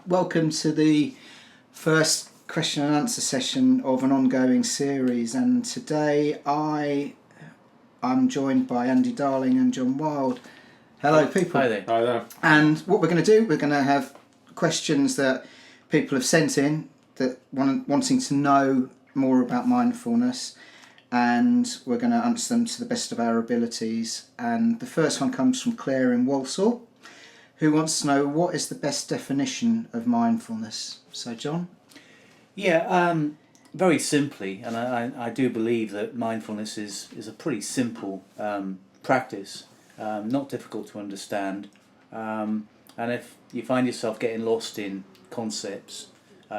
Welcome to the first question and answer session of an ongoing series, and today I'm joined by Andy Darling and John Wilde. Hello people. Hi there. Hi there. And what we're going to do, we're going to have questions that people have sent in that wanting to know more about mindfulness, and we're going to answer them to the best of our abilities. And the first one comes from Claire in Walsall, who wants to know what is the best definition of mindfulness. So John? Yeah, very simply, and I do believe that mindfulness is a pretty simple practice, not difficult to understand. And if you find yourself getting lost in concepts,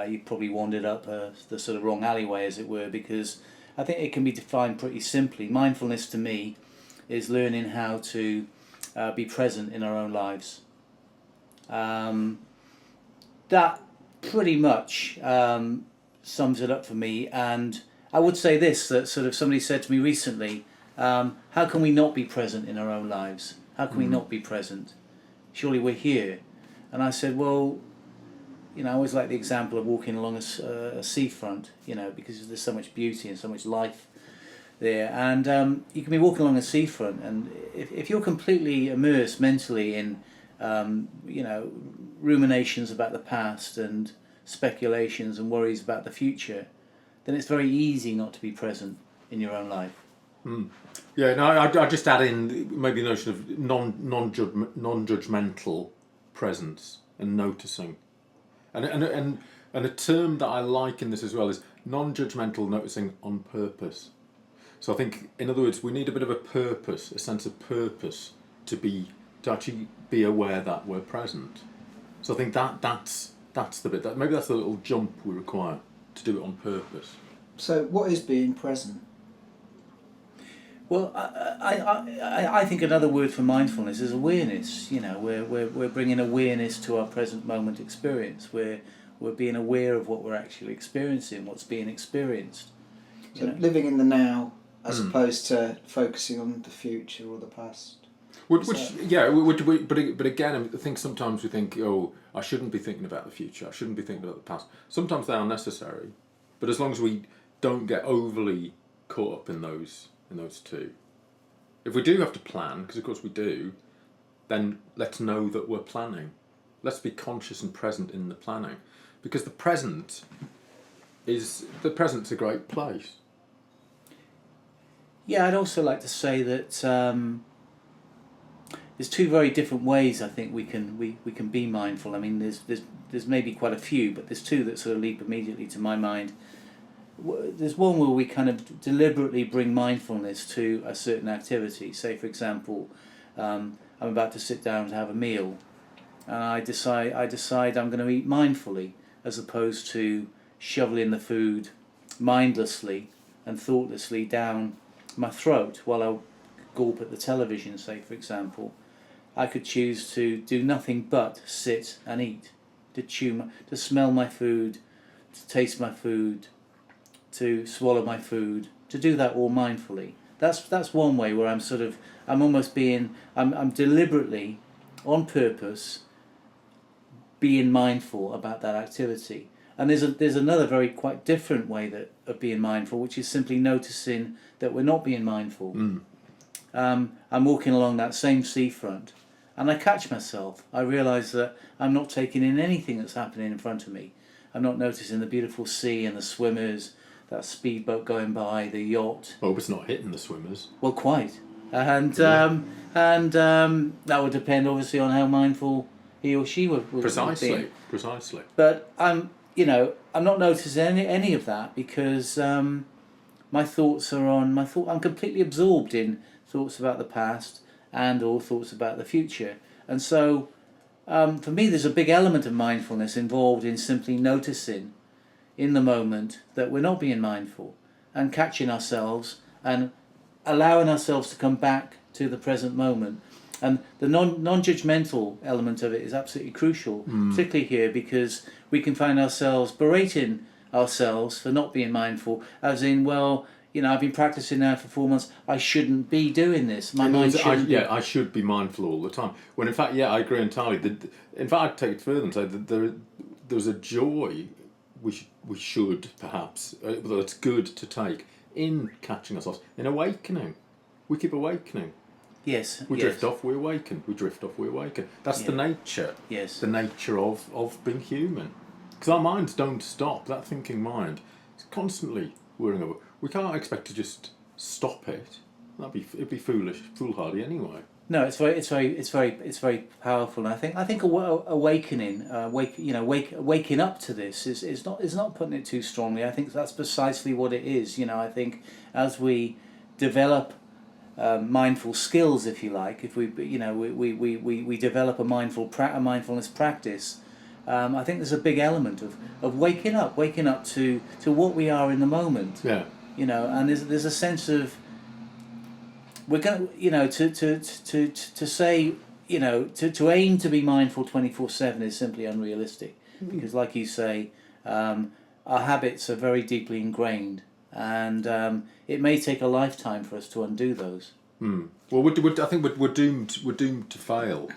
you've probably wandered up the sort of wrong alleyway, as it were, because I think it can be defined pretty simply. Mindfulness to me is learning how to be present in our own lives. That pretty much sums it up for me, and I would say this, that sort of somebody said to me recently, how can we not be present in our own lives? How can we not be present? Surely we're here. And I said, well, I always like the example of walking along a seafront, because there's so much beauty and so much life there. And you can be walking along a seafront, and if you're completely immersed mentally in ruminations about the past and speculations and worries about the future, then it's very easy not to be present in your own life. Yeah, no, I just add in maybe the notion of non-judgmental presence and noticing, and a term that I like in this as well is non-judgmental noticing on purpose. So I think, in other words, we need a bit of a purpose, a sense of purpose to actually be aware that we're present. So I think that's the bit, maybe that's the little jump we require to do it on purpose. So what is being present? Well, I think another word for mindfulness is awareness. We're bringing awareness to our present moment experience. We're being aware of what we're actually experiencing, what's being experienced. So living in the now as opposed to focusing on the future or the past. But again, I think sometimes we think, I shouldn't be thinking about the future, I shouldn't be thinking about the past. Sometimes they are necessary, but as long as we don't get overly caught up in those two. If we do have to plan, because of course we do, then let's know that we're planning. Let's be conscious and present in the planning, because the present's a great place. Yeah, I'd also like to say that there's two very different ways I think we can be mindful. I mean, there's maybe quite a few, but there's two that sort of leap immediately to my mind. There's one where we kind of deliberately bring mindfulness to a certain activity. Say, for example, I'm about to sit down to have a meal, and I decide I'm going to eat mindfully, as opposed to shoveling the food mindlessly and thoughtlessly down my throat while I gulp at the television, say, for example. I could choose to do nothing but sit and eat, to smell my food, to taste my food, to swallow my food, to do that all mindfully. That's one way where I'm deliberately, on purpose, being mindful about that activity. And there's another very quite different way of being mindful, which is simply noticing that we're not being mindful. I'm walking along that same seafront, and I catch myself. I realise that I'm not taking in anything that's happening in front of me. I'm not noticing the beautiful sea and the swimmers, that speedboat going by, the yacht. Oh, but it's not hitting the swimmers. Well, quite. And that would depend, obviously, on how mindful he or she would be. Precisely. But I'm not noticing any of that, because my thoughts are I'm completely absorbed in thoughts about the past and or thoughts about the future. And so for me, there's a big element of mindfulness involved in simply noticing in the moment that we're not being mindful, and catching ourselves and allowing ourselves to come back to the present moment. And the non-judgmental element of it is absolutely crucial, particularly here, because we can find ourselves berating ourselves for not being mindful, as in, well, I've been practicing now for 4 months, I shouldn't be doing this. My mind shouldn't be. I should be mindful all the time. When in fact, I agree entirely. In fact, I'd take it further and say that there's a joy we should perhaps, although it's good to take in catching ourselves, in awakening. We keep awakening. Yes. We drift off, we awaken. We drift off, we awaken. That's the nature. Yes. The nature of being human. Because our minds don't stop. That thinking mind is constantly whirring over. We can't expect to just stop it. It'd be foolish, foolhardy anyway. No, it's very powerful, and I think awakening, waking up to this is not putting it too strongly. I think that's precisely what it is. I think as we develop mindful skills, if you like, if we develop a mindfulness practice, I think there's a big element of waking up to what we are in the moment. Yeah. And there's a sense of, we're going to say, to aim to be mindful 24/7 is simply unrealistic, because, like you say, our habits are very deeply ingrained, and it may take a lifetime for us to undo those. Well, I think we're doomed to fail,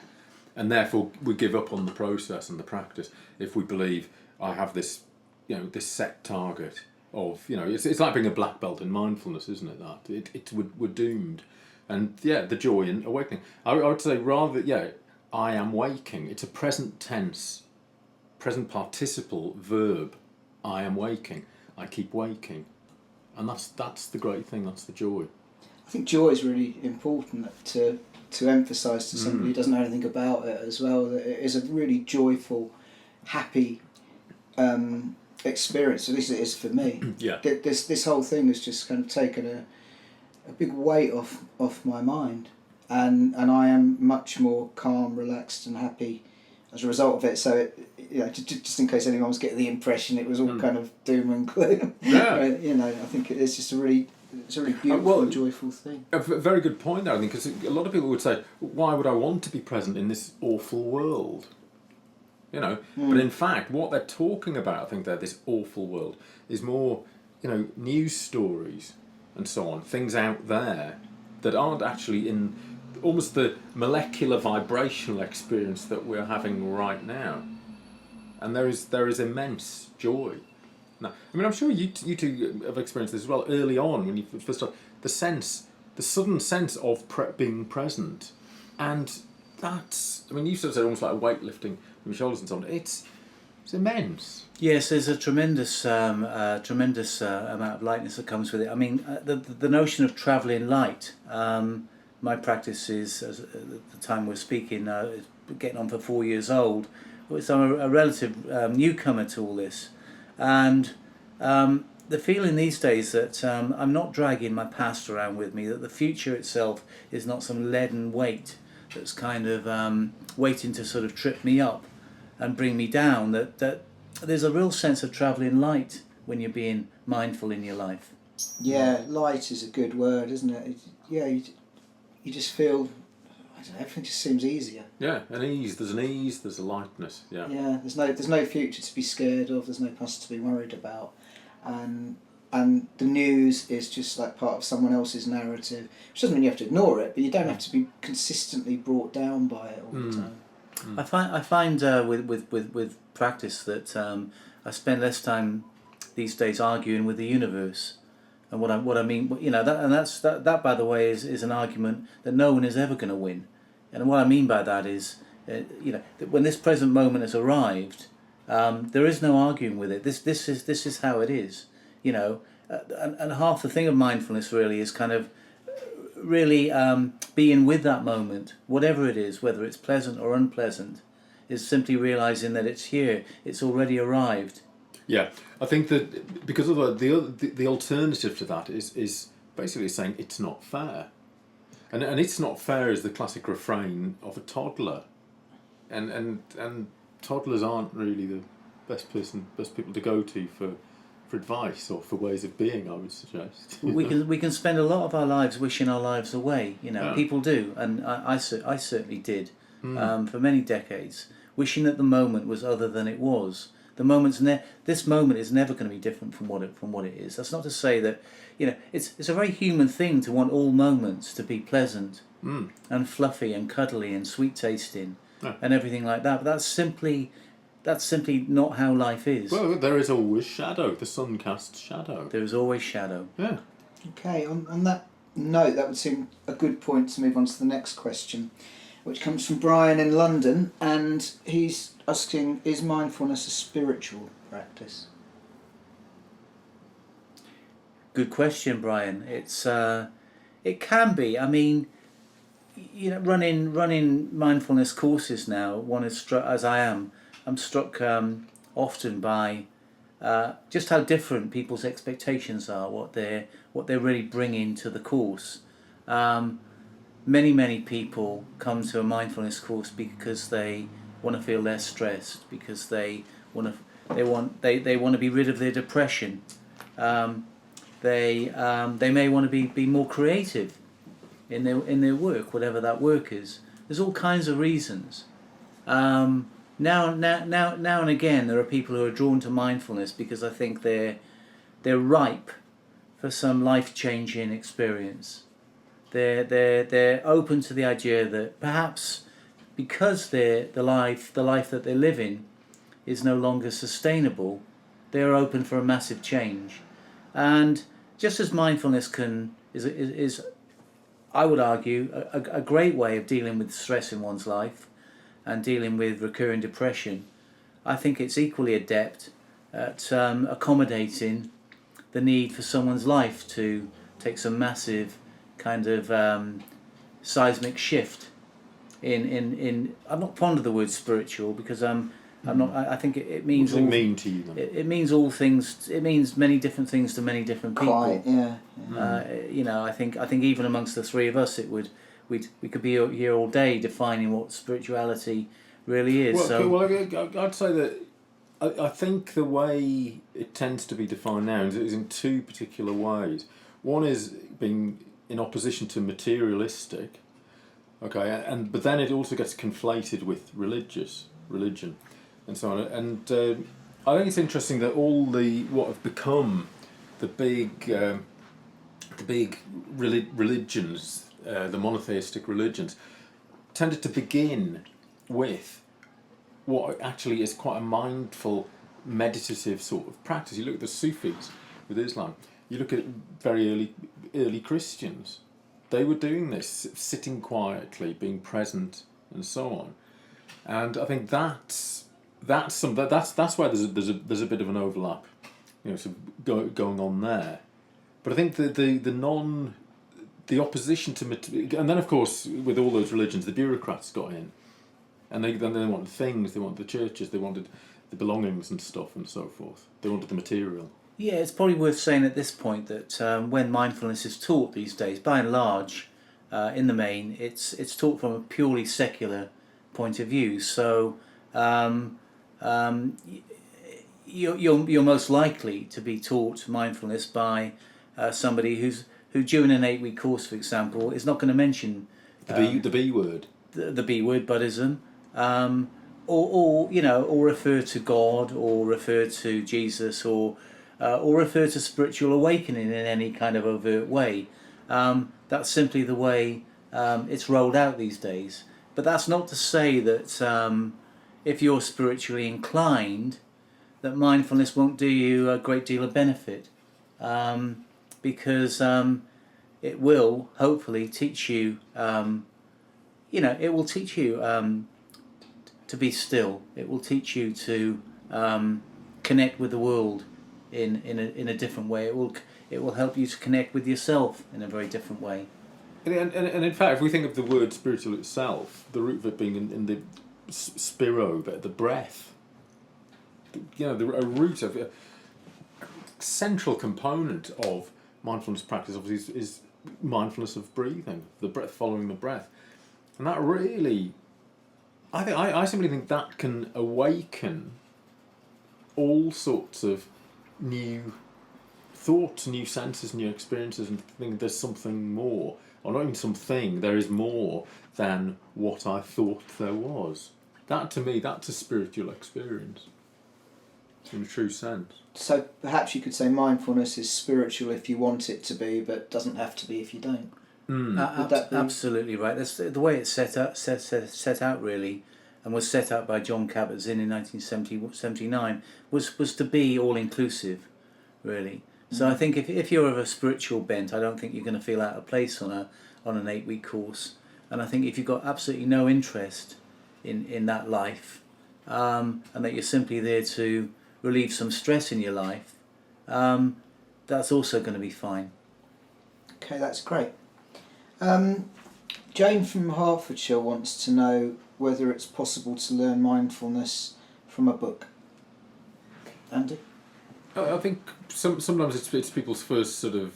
and therefore we give up on the process and the practice if we believe I have this, this set target of, it's like being a black belt in mindfulness, isn't it? That we're doomed. And the joy in awakening. I would say rather, I am waking. It's a present tense, present participle verb. I am waking. I keep waking, and that's the great thing. That's the joy. I think joy is really important to emphasise to somebody who doesn't know anything about it as well. That it is a really joyful, happy experience. At least it is for me. Yeah. This whole thing has just kind of taken a big weight off my mind, and I am much more calm, relaxed and happy as a result of it. So just in case anyone was getting the impression it was all kind of doom and gloom, I think it's just a really beautiful and joyful thing. A very good point there, I think, because a lot of people would say, why would I want to be present in this awful world? But in fact what they're talking about, I think, this awful world is more, news stories and so on, things out there that aren't actually in almost the molecular vibrational experience that we're having right now, and there is immense joy. Now, I'm sure you two have experienced this as well early on when you first started. The sudden sense of being present, and that's, you sort of said almost like a weight lifting from your shoulders and so on. It's immense. Yes, there's a tremendous amount of lightness that comes with it. The notion of travelling light. My practice is, at the time we're speaking, getting on for 4 years old. So I'm a relative newcomer to all this, and the feeling these days that I'm not dragging my past around with me. That the future itself is not some leaden weight that's kind of waiting to sort of trip me up and bring me down. That there's a real sense of travelling light when you're being mindful in your life. Yeah, light is a good word, isn't it? You just feel, I don't know, everything just seems easier. Yeah, an ease. There's a lightness. Yeah. Yeah, there's no future to be scared of. There's no past to be worried about, and the news is just like part of someone else's narrative, which doesn't mean you have to ignore it, but you don't have to be consistently brought down by it all the time. I find with practice that I spend less time these days arguing with the universe, and what I mean, that by the way is an argument that no one is ever going to win, and what I mean by that is, that when this present moment has arrived, there is no arguing with it. This is how it is, and half the thing of mindfulness really is kind of really being with that moment, whatever it is, whether it's pleasant or unpleasant, is simply realising that it's here, it's already arrived. Yeah, I think that because of the alternative to that is basically saying it's not fair, and it's not fair is the classic refrain of a toddler, and toddlers aren't really the best people to go to for advice or for ways of being, I would suggest. We can spend a lot of our lives wishing our lives away. People do, and I certainly did for many decades, wishing that the moment was other than it was. This moment is never going to be different from what it is. That's not to say that it's a very human thing to want all moments to be pleasant and fluffy and cuddly and sweet tasting and everything like that. But that's simply that's simply not how life is. Well, there is always shadow. The sun casts shadow. There is always shadow. Yeah. Okay, on that note, that would seem a good point to move on to the next question, which comes from Brian in London, and he's asking, is mindfulness a spiritual practice? Good question, Brian. It's it can be. I mean, you know, running mindfulness courses now, one is struck, as I am, I'm struck often by just how different people's expectations are, what they're really bringing to the course. Many people come to a mindfulness course because they want to feel less stressed, because they want to be rid of their depression. They may want to be more creative in their work, whatever that work is. There's all kinds of reasons. Now and again, there are people who are drawn to mindfulness because I think they're ripe for some life-changing experience. They're open to the idea that perhaps because the life that they're living is no longer sustainable, they're open for a massive change. And just as mindfulness is I would argue a great way of dealing with stress in one's life and dealing with recurring depression, I think it's equally adept at accommodating the need for someone's life to take some massive kind of seismic shift in I'm not fond of the word spiritual because I'm not. I think it means. What does it mean to you then? It means all things. It means many different things to many different people. Quite, yeah. You know, I think even amongst the three of us, we could be here all day defining what spirituality really is. I'd say that I think the way it tends to be defined now is in two particular ways. One is being in opposition to materialistic, okay, but then it also gets conflated with religion, and so on. And I think it's interesting that all what have become the big religions, the monotheistic religions, tended to begin with what actually is quite a mindful, meditative sort of practice. You look at the Sufis with Islam. You look at very early Christians. They were doing this, sitting quietly, being present, and so on. And I think that's where there's a bit of an overlap, you know, sort of going on there. But I think the opposition to and then of course with all those religions, the bureaucrats got in, and they wanted things, they wanted the churches, they wanted the belongings and stuff and so forth. They wanted the material. Yeah, it's probably worth saying at this point that when mindfulness is taught these days, by and large, in the main, it's taught from a purely secular point of view. So you're most likely to be taught mindfulness by somebody who during an 8-week course, for example, is not going to mention the B word, the B word, Buddhism, or refer to God, or refer to Jesus, or refer to spiritual awakening in any kind of overt way. That's simply the way it's rolled out these days. But that's not to say that if you're spiritually inclined, that mindfulness won't do you a great deal of benefit, because it will hopefully teach you. It will teach you to be still. It will teach you to connect with the world in a different way. It will help you to connect with yourself in a very different way. And in fact, if we think of the word spiritual itself, the root of it being in the spiro, the breath, a root of a central component of mindfulness practice obviously is mindfulness of breathing, the breath, following the breath, and that really, I simply think that can awaken all sorts of new thoughts, new senses, new experiences, and think there's something more, or not even something, there is more than what I thought there was. That to me, that's a spiritual experience, in a true sense. So perhaps you could say mindfulness is spiritual if you want it to be, but doesn't have to be if you don't. Absolutely right. That's the way it's set out really. and was set out by John Kabat-Zinn in 1979, was to be all-inclusive, really. So I think if you're of a spiritual bent, I don't think you're going to feel out of place on an 8-week course. And I think if you've got absolutely no interest in that life, and that you're simply there to relieve some stress in your life, that's also going to be fine. Okay, that's great. Jane from Hertfordshire wants to know whether it's possible to learn mindfulness from a book. Andy? I think sometimes it's people's first sort of,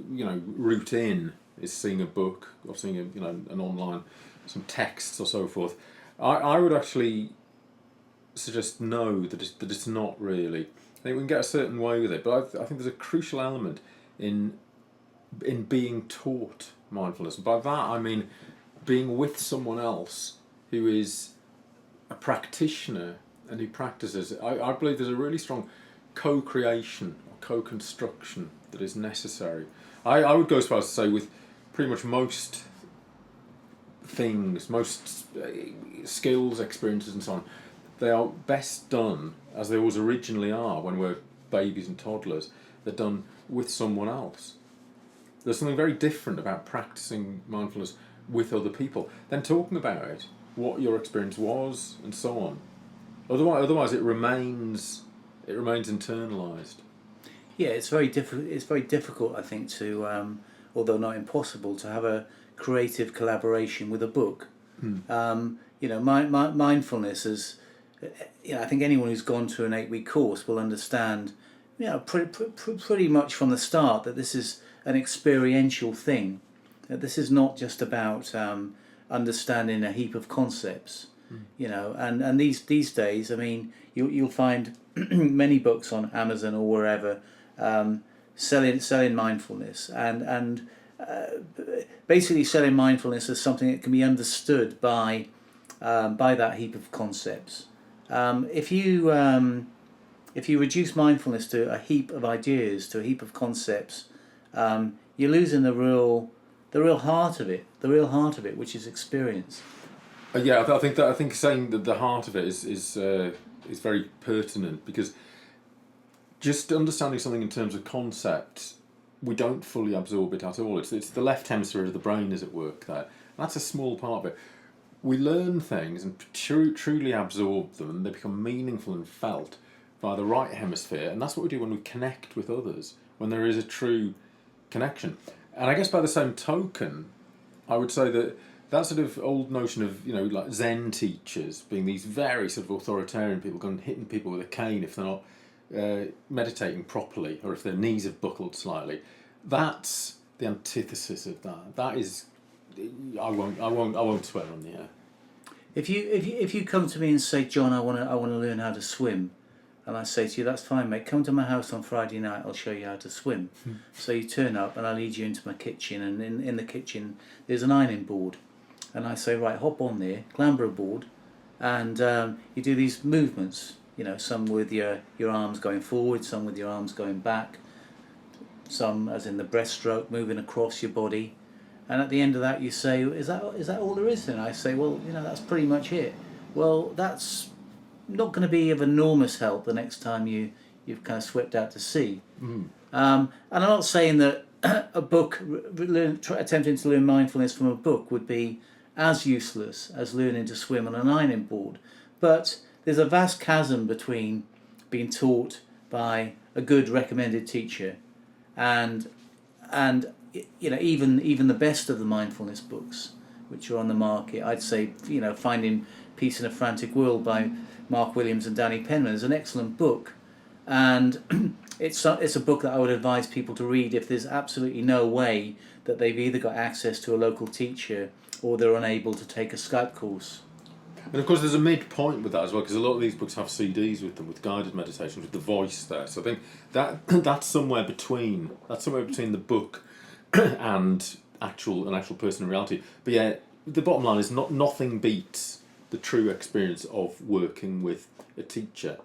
route in is seeing a book or seeing an online, some texts or so forth. I would actually suggest no, that it's not really. I think we can get a certain way with it, but I think there's a crucial element in being taught mindfulness. And by that I mean being with someone else who is a practitioner and who practices. I believe there's a really strong co-creation or co-construction that is necessary. I would go as far as to say with pretty much most things, most skills, experiences and so on, they are best done as they always originally are when we're babies and toddlers. They're done with someone else. There's something very different about practicing mindfulness with other people than talking about it, what your experience was and so on. Otherwise it remains internalised. Yeah, it's very difficult. It's very difficult, I think, to, although not impossible, to have a creative collaboration with a book. Mindfulness is, I think anyone who's gone to an 8-week course will understand, pretty much from the start that this is an experiential thing. That this is not just about understanding a heap of concepts. And these days, I mean, you'll find many books on Amazon or wherever selling mindfulness and basically selling mindfulness as something that can be understood by that heap of concepts. If you reduce mindfulness to a heap of ideas, to a heap of concepts, you're losing the real heart of it, which is experience. I think saying that the heart of it is very pertinent, because just understanding something in terms of concept, we don't fully absorb it at all. It's the left hemisphere of the brain is at work there. That's a small part of it. We learn things and truly absorb them, and they become meaningful and felt by the right hemisphere, and that's what we do when we connect with others, when there is a true connection. And I guess by the same token, I would say that sort of old notion of, like Zen teachers being these very sort of authoritarian people, going hitting people with a cane if they're not meditating properly, or if their knees have buckled slightly, that's the antithesis of that. That is, I won't swear on the air. If you come to me and say, John, I want to learn how to swim, and I say to you, that's fine, mate, come to my house on Friday night, I'll show you how to swim. So you turn up and I lead you into my kitchen, and in the kitchen there's an ironing board, and I say, right, hop on there, clamber aboard, and you do these movements, some with your arms going forward, some with your arms going back, some as in the breaststroke, moving across your body. And at the end of that you say, is that all there is? And I say, well, that's pretty much it. Well, that's not going to be of enormous help the next time you've kind of swept out to sea. And I'm not saying that a book, attempting to learn mindfulness from a book would be as useless as learning to swim on an ironing board, but there's a vast chasm between being taught by a good recommended teacher and even the best of the mindfulness books which are on the market. I'd say Finding Peace in a Frantic World by Mark Williams and Danny Penman is an excellent book, and it's a book that I would advise people to read if there's absolutely no way that they've either got access to a local teacher or they're unable to take a Skype course. And of course there's a midpoint with that as well, because a lot of these books have CDs with them, with guided meditations, with the voice there. So I think that's somewhere between the book and an actual person in reality. But yeah, the bottom line is nothing beats the true experience of working with a teacher.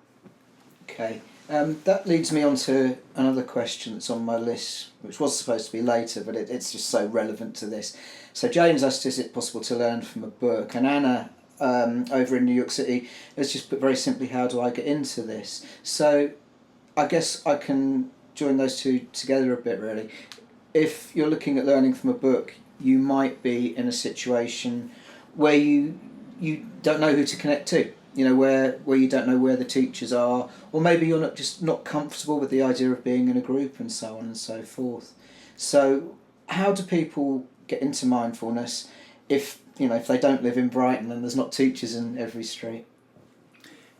Okay, that leads me on to another question that's on my list, which was supposed to be later, but it's just so relevant to this. So James asked, is it possible to learn from a book? And Anna over in New York City has just put very simply, how do I get into this? So I guess I can join those two together a bit, really. If you're looking at learning from a book, you might be in a situation where you don't know who to connect to, where you don't know where the teachers are, or maybe you're not comfortable with the idea of being in a group, and so on and so forth. So how do people get into mindfulness if they don't live in Brighton and there's not teachers in every street?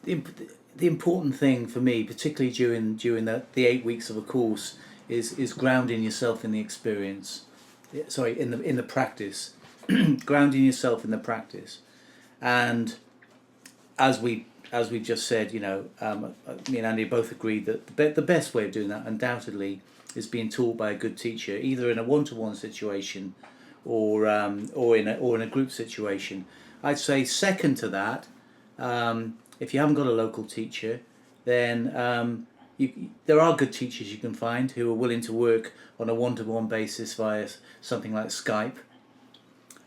The important thing for me, particularly during the 8 weeks of a course, is grounding yourself in the experience. Sorry, in the practice, grounding yourself in the practice, and as we just said, me and Andy both agreed that the best way of doing that, undoubtedly, is being taught by a good teacher, either in a one-to-one situation, or in a group situation. I'd say second to that, if you haven't got a local teacher, then there are good teachers you can find who are willing to work on a one-to-one basis via something like Skype.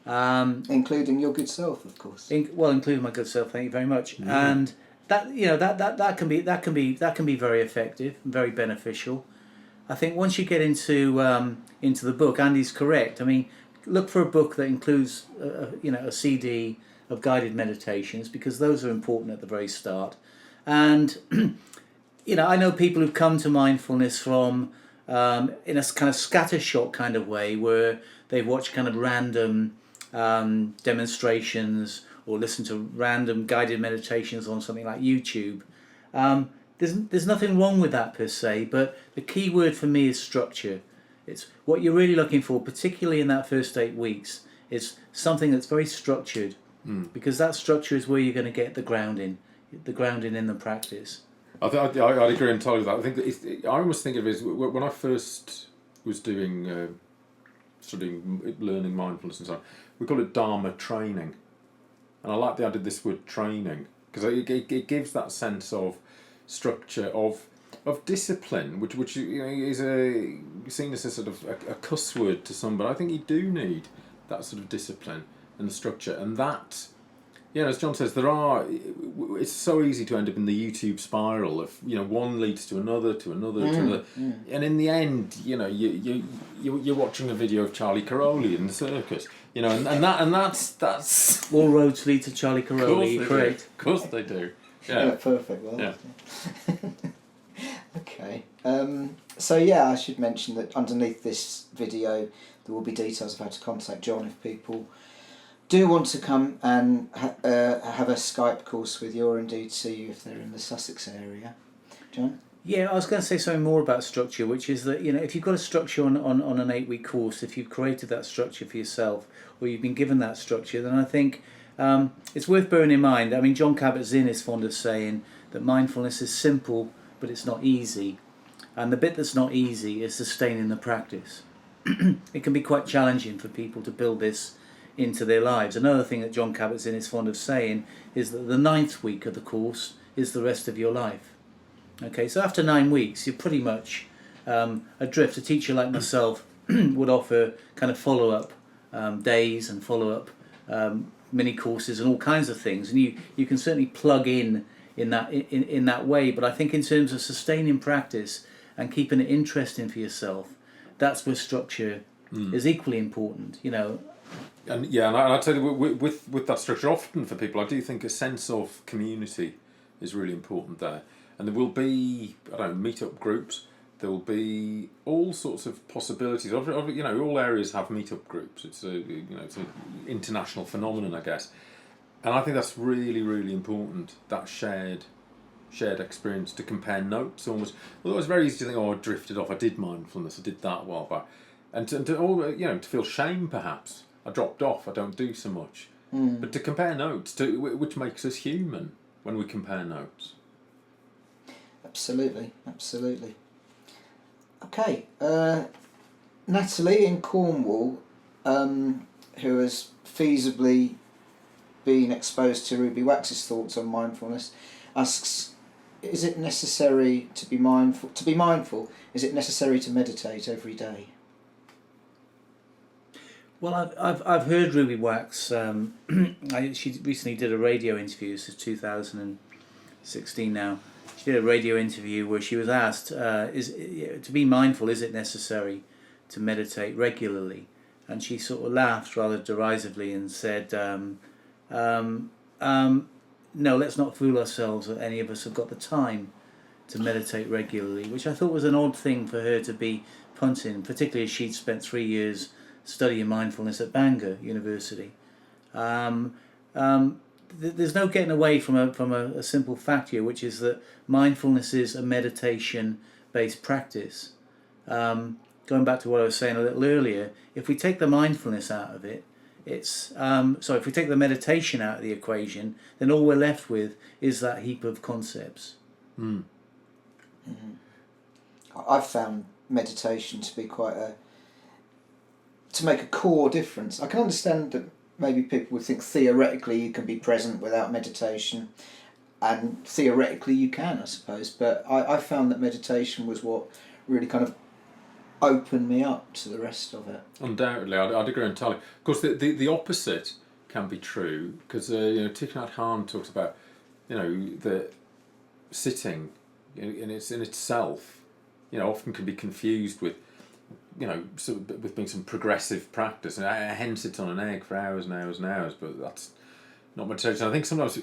Including your good self, of course. Including my good self. Thank you very much. Mm-hmm. And that can be very effective and very beneficial. I think once you get into the book, Andy's correct. I mean, look for a book that includes a CD of guided meditations, because those are important at the very start. And I know people who've come to mindfulness from in a kind of scattershot kind of way, where they've watched kind of random demonstrations or listened to random guided meditations on something like YouTube. There's nothing wrong with that per se, but the key word for me is structure. It's what you're really looking for, particularly in that first 8 weeks, is something that's very structured, because that structure is where you're going to get the grounding in the practice. I'd agree entirely with that. I think I almost think of it as when I first was doing studying, learning mindfulness and so on, we call it Dharma training, and I like the idea of this word training, because it gives that sense of structure, of discipline, which is seen as a sort of a cuss word to some, but I think you do need that sort of discipline and the structure, and that, as John says, it's so easy to end up in the YouTube spiral of one leads to another to another, and in the end, you're watching a video of Charlie Caroli in the circus, and that's all roads lead to Charlie Caroli. Correct. Of course they do. Yeah, perfect. Well, yeah. Okay. So I should mention that underneath this video there will be details of how to contact John if people do want to come and have a Skype course with you, or indeed see you if they're in the Sussex area. John? Yeah, I was going to say something more about structure, which is that if you've got a structure on an 8-week course, if you've created that structure for yourself, or you've been given that structure, then I think it's worth bearing in mind. I mean, Jon Kabat-Zinn is fond of saying that mindfulness is simple, but it's not easy. And the bit that's not easy is sustaining the practice. It can be quite challenging for people to build this into their lives. Another thing that Jon Kabat-Zinn is fond of saying is that the 9th week of the course is the rest of your life. Okay, so after 9 weeks, you're pretty much adrift. A teacher like myself would offer kind of follow-up days and follow-up mini courses and all kinds of things, and you can certainly plug in that way. But I think in terms of sustaining practice and keeping it interesting for yourself, that's where structure is equally important. And I'd say that with that structure, often for people, I do think a sense of community is really important there. And there will be, meet-up groups. There will be all sorts of possibilities. All areas have meet-up groups. It's it's an international phenomenon, I guess. And I think that's really, really important, that shared experience, to compare notes almost. Although it's very easy to think, I drifted off, I did mindfulness, I did that a while back. And to feel shame perhaps. I dropped off, I don't do so much. But to compare notes, which makes us human when we compare notes. Absolutely. Okay, Natalie in Cornwall, who has feasibly been exposed to Ruby Wax's thoughts on mindfulness, asks, is it necessary to be mindful? To be mindful, is it necessary to meditate every day? Well, I've heard Ruby Wax. She recently did a radio interview. This is 2016 now. She did a radio interview where she was asked, to be mindful, is it necessary to meditate regularly? And she sort of laughed rather derisively and said, no, let's not fool ourselves that any of us have got the time to meditate regularly, which I thought was an odd thing for her to be punting, particularly as she'd spent 3 years studying mindfulness at Bangor University. There's no getting away from a simple fact here, which is that mindfulness is a meditation-based practice. Going back to what I was saying a little earlier, if we take the mindfulness out of it, if we take the meditation out of the equation, then all we're left with is that heap of concepts. Mm-hmm. I've found meditation to be to make a core difference. I can understand that maybe people would think theoretically you can be present without meditation, and theoretically you can, I suppose, but I found that meditation was what really kind of opened me up to the rest of it. Undoubtedly, I'd agree entirely. Of course, the opposite can be true, because Thich Nhat Hanh talks about the sitting in itself, often can be confused with with being some progressive practice, and I hen sit on an egg for hours and hours and hours, but that's not meditation. I think sometimes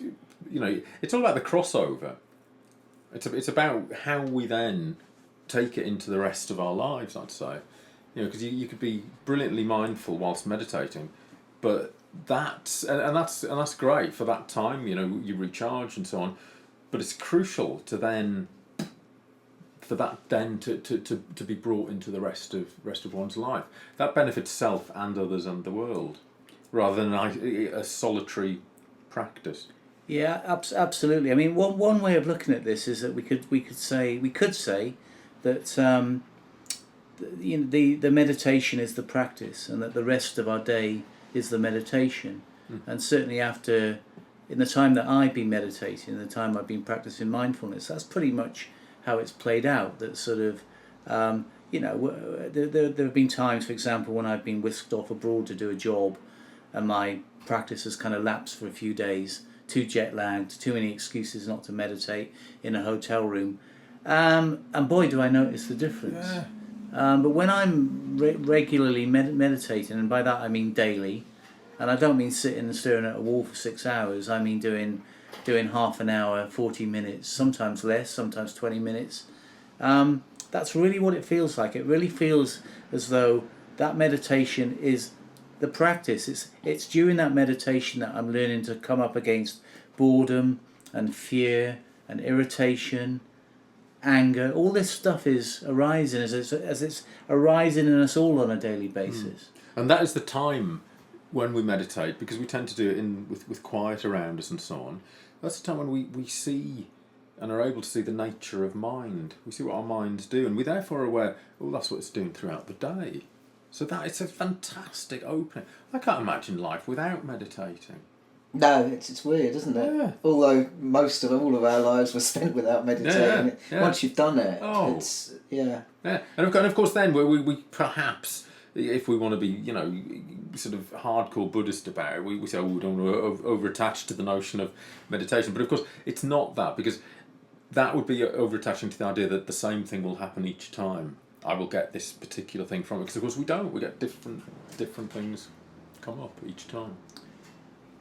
it's all about the crossover. It's about how we then take it into the rest of our lives, I'd say. Because you could be brilliantly mindful whilst meditating, but that's great for that time. You recharge and so on, but it's crucial to then to be brought into the rest of one's life. That benefits self and others and the world, rather than a solitary practice. Yeah, absolutely. I mean, one way of looking at this is that we could say that the meditation is the practice, and that the rest of our day is the meditation. And certainly in the time that I've been meditating, the time I've been practicing mindfulness, that's pretty much how it's played out. That sort of, there have been times, for example, when I've been whisked off abroad to do a job, and my practice has kind of lapsed for a few days, too jet lagged, too many excuses not to meditate in a hotel room. And boy, do I notice the difference. Yeah. But when I'm regularly meditating, and by that I mean daily, and I don't mean sitting and staring at a wall for 6 hours, I mean doing half an hour, 40 minutes, sometimes less, sometimes 20 minutes. That's really what it feels like. It really feels as though that meditation is the practice. It's during that meditation that I'm learning to come up against boredom and fear and irritation, anger. All this stuff is arising as it's arising in us all on a daily basis. And that is the time when we meditate, because we tend to do it with quiet around us and so on. That's the time when we see and are able to see the nature of mind. We see what our minds do, and we're therefore aware, that's what it's doing throughout the day. So that it's a fantastic opening. I can't imagine life without meditating. No, it's weird, isn't it? Yeah. Although most of all of our lives were spent without meditating. Yeah. Once you've done it, it's Yeah, and of course then we perhaps, if we want to be sort of hardcore Buddhist about it, we say we don't want to over-attach to the notion of meditation. But of course it's not that, because that would be over-attaching to the idea that the same thing will happen each time. I will get this particular thing from it, because of course we don't. We get different things come up each time.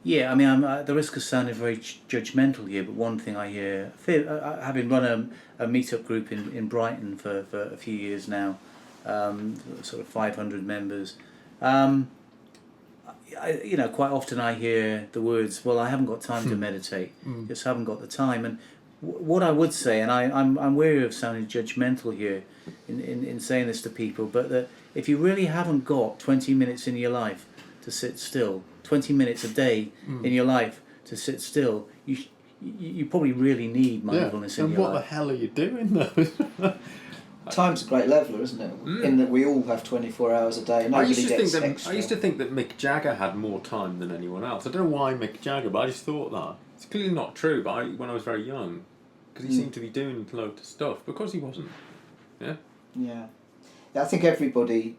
Yeah, I mean, I'm at the risk of sounding very judgmental here, but one thing I hear, having run a meet-up group in Brighton for a few years now, sort of 500 members, quite often I hear the words, well, I haven't got time to meditate, just haven't got the time. And what I would say, and I'm wary of sounding judgmental here in saying this to people, but that if you really haven't got 20 minutes in your life to sit still, 20 minutes a day in your life to sit still, you probably really need mindfulness in your life. And what the hell are you doing though? Time's a great leveler, isn't it? In that we all have 24 hours a day. I used to think that Mick Jagger had more time than anyone else. I don't know why Mick Jagger, but I just thought that. It's clearly not true, but when I was very young, because he seemed to be doing loads of stuff, because he wasn't. Yeah? Yeah. I think everybody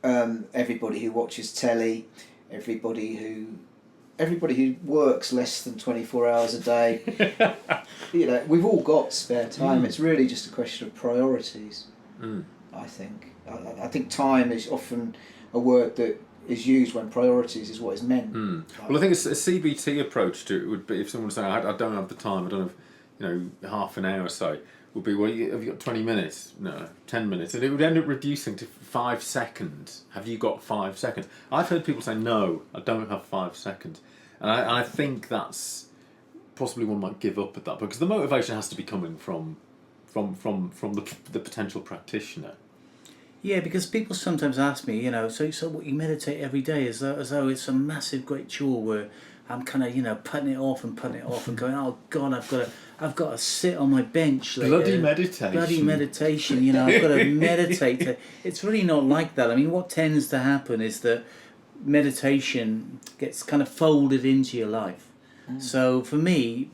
everybody who watches telly, everybody who works less than 24 hours a day. We've all got spare time. It's really just a question of priorities. I think. I think time is often a word that is used when priorities is what is meant. Well, I think a CBT approach to it would be, if someone was saying, I don't have the time, I don't have, half an hour or so, would be, well, have you got 20 minutes? No, 10 minutes. And it would end up reducing to 5 seconds. Have you got 5 seconds? I've heard people say, no, I don't have 5 seconds. And I think that's possibly one might give up at that, because the motivation has to be coming from the potential practitioner. Yeah, because people sometimes ask me, so what, you meditate every day, as though it's a massive great chore where I'm kind of putting it off and going, oh God, I've got to sit on my bench. Bloody meditation. I've got to meditate. It's really not like that. I mean, what tends to happen is that meditation gets kind of folded into your life. So for me,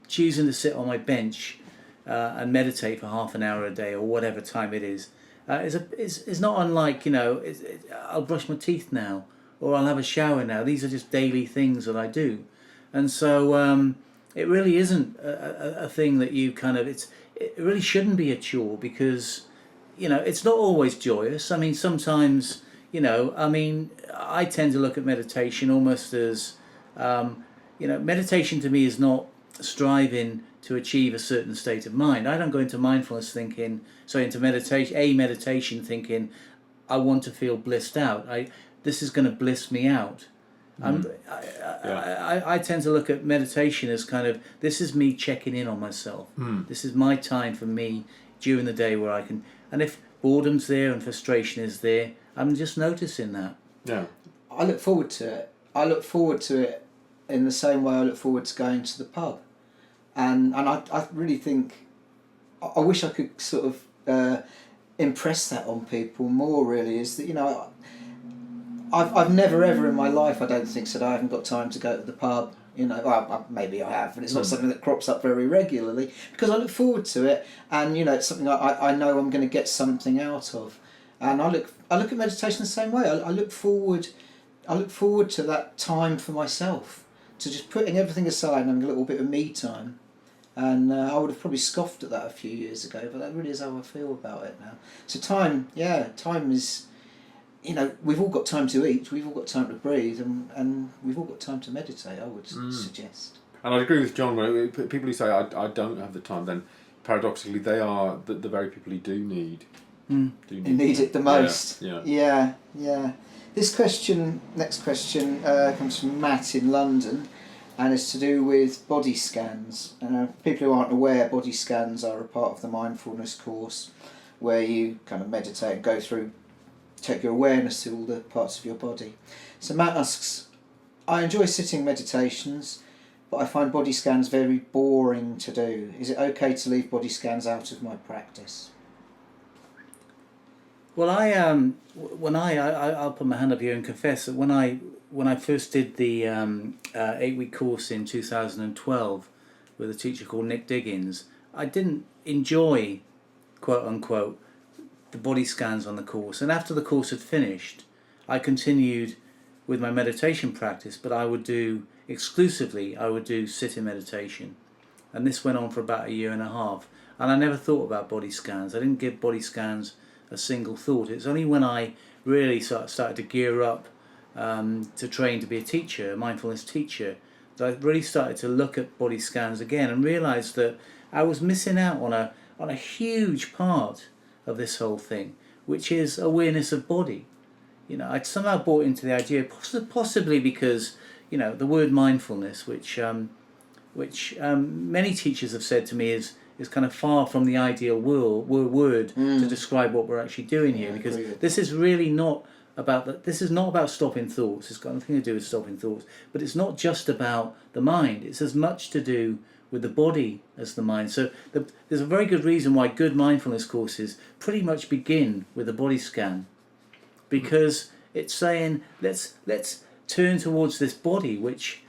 choosing to sit on my bench and meditate for half an hour a day or whatever time it is not unlike, I'll brush my teeth now, or I'll have a shower now. These are just daily things that I do. And so it really isn't a thing that you it really shouldn't be a chore, because, it's not always joyous. I mean, sometimes, I tend to look at meditation almost as, meditation to me is not striving to achieve a certain state of mind. I don't go into mindfulness into meditation thinking, I want to feel blissed out. This is going to bliss me out. I tend to look at meditation as this is me checking in on myself. This is my time for me during the day where I can, and if boredom's there and frustration is there, I'm just noticing that. Yeah. I look forward to it. I look forward to it in the same way I look forward to going to the pub. And I really think, I wish I could sort of impress that on people more, really, is that, I've never ever in my life, I don't think, said I haven't got time to go to the pub. Well, maybe I have, but it's not something that crops up very regularly, because I look forward to it, and it's something I know I'm going to get something out of. And I look at meditation the same way. I look forward to that time for myself, to just putting everything aside and having a little bit of me time. And I would have probably scoffed at that a few years ago, but that really is how I feel about it now. So time is, we've all got time to eat, we've all got time to breathe, and we've all got time to meditate, I would suggest. And I agree with John, where people who say, I don't have the time, then paradoxically they are the very people who do need. Need it the most. Yeah. This next question comes from Matt in London, and it's to do with body scans. People who aren't aware, body scans are a part of the mindfulness course where you kind of meditate and go through, take your awareness to all the parts of your body. So Matt asks, I enjoy sitting meditations, but I find body scans very boring to do. Is it okay to leave body scans out of my practice? Well, I'll put my hand up here and confess that when I first did the 8-week course in 2012 with a teacher called Nick Diggins, I didn't enjoy, quote unquote, the body scans on the course. And after the course had finished, I continued with my meditation practice, but I would do sitting meditation. And this went on for about a year and a half. And I never thought about body scans. I didn't give body scans a single thought. It's only when I really started to gear up to train to be a teacher, a mindfulness teacher, that I really started to look at body scans again and realised that I was missing out on a huge part of this whole thing, which is awareness of body. I'd somehow bought into the idea, possibly because the word mindfulness, which many teachers have said to me is kind of far from the ideal word to describe what we're actually doing here, because this is really not about this is not about stopping thoughts. It's got nothing to do with stopping thoughts, but it's not just about the mind. It's as much to do with the body as the mind. So there's a very good reason why good mindfulness courses pretty much begin with a body scan, because it's saying let's turn towards this body, which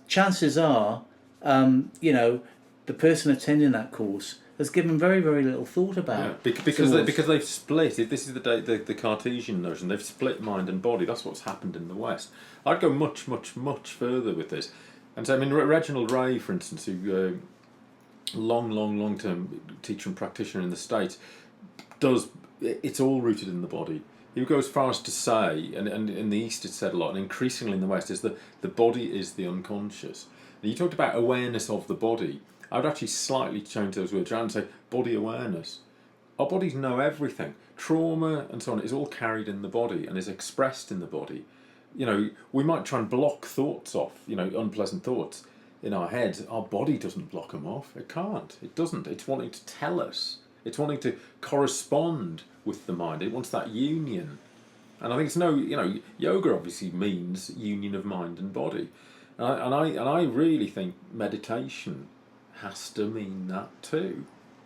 chances are the person attending that course has given very, very little thought about. Yeah, because they've split. This is the Cartesian notion. They've split mind and body. That's what's happened in the West. I'd go much, much, much further with this. And so, I mean, Reginald Ray, for instance, who long-term teacher and practitioner in the States, it's all rooted in the body. He would go as far as to say, and in the East it's said a lot, and increasingly in the West, is that the body is the unconscious. And you talked about awareness of the body. I would actually slightly change those words around and say body awareness. Our bodies know everything. Trauma and so on is all carried in the body and is expressed in the body. You know, we might try and block thoughts off, unpleasant thoughts in our heads. Our body doesn't block them off. It can't. It doesn't. It's wanting to tell us. It's wanting to correspond with the mind. It wants that union. And I think it's yoga obviously means union of mind and body. And I really think meditation has to mean that too.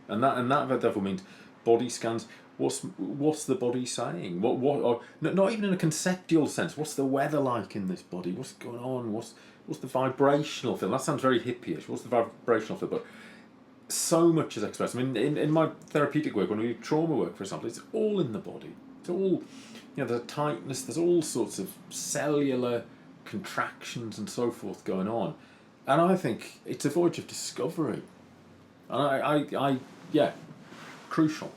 And that therefore means body scans. What's the body saying? Not even in a conceptual sense. What's the weather like in this body? What's going on? What's the vibrational feel? That sounds very hippie-ish. What's the vibrational feel? But so much is expressed. I mean, in my therapeutic work, when we do trauma work, for example, it's all in the body. It's all, there's a tightness. There's all sorts of cellular contractions and so forth going on, and I think it's a voyage of discovery. And crucial.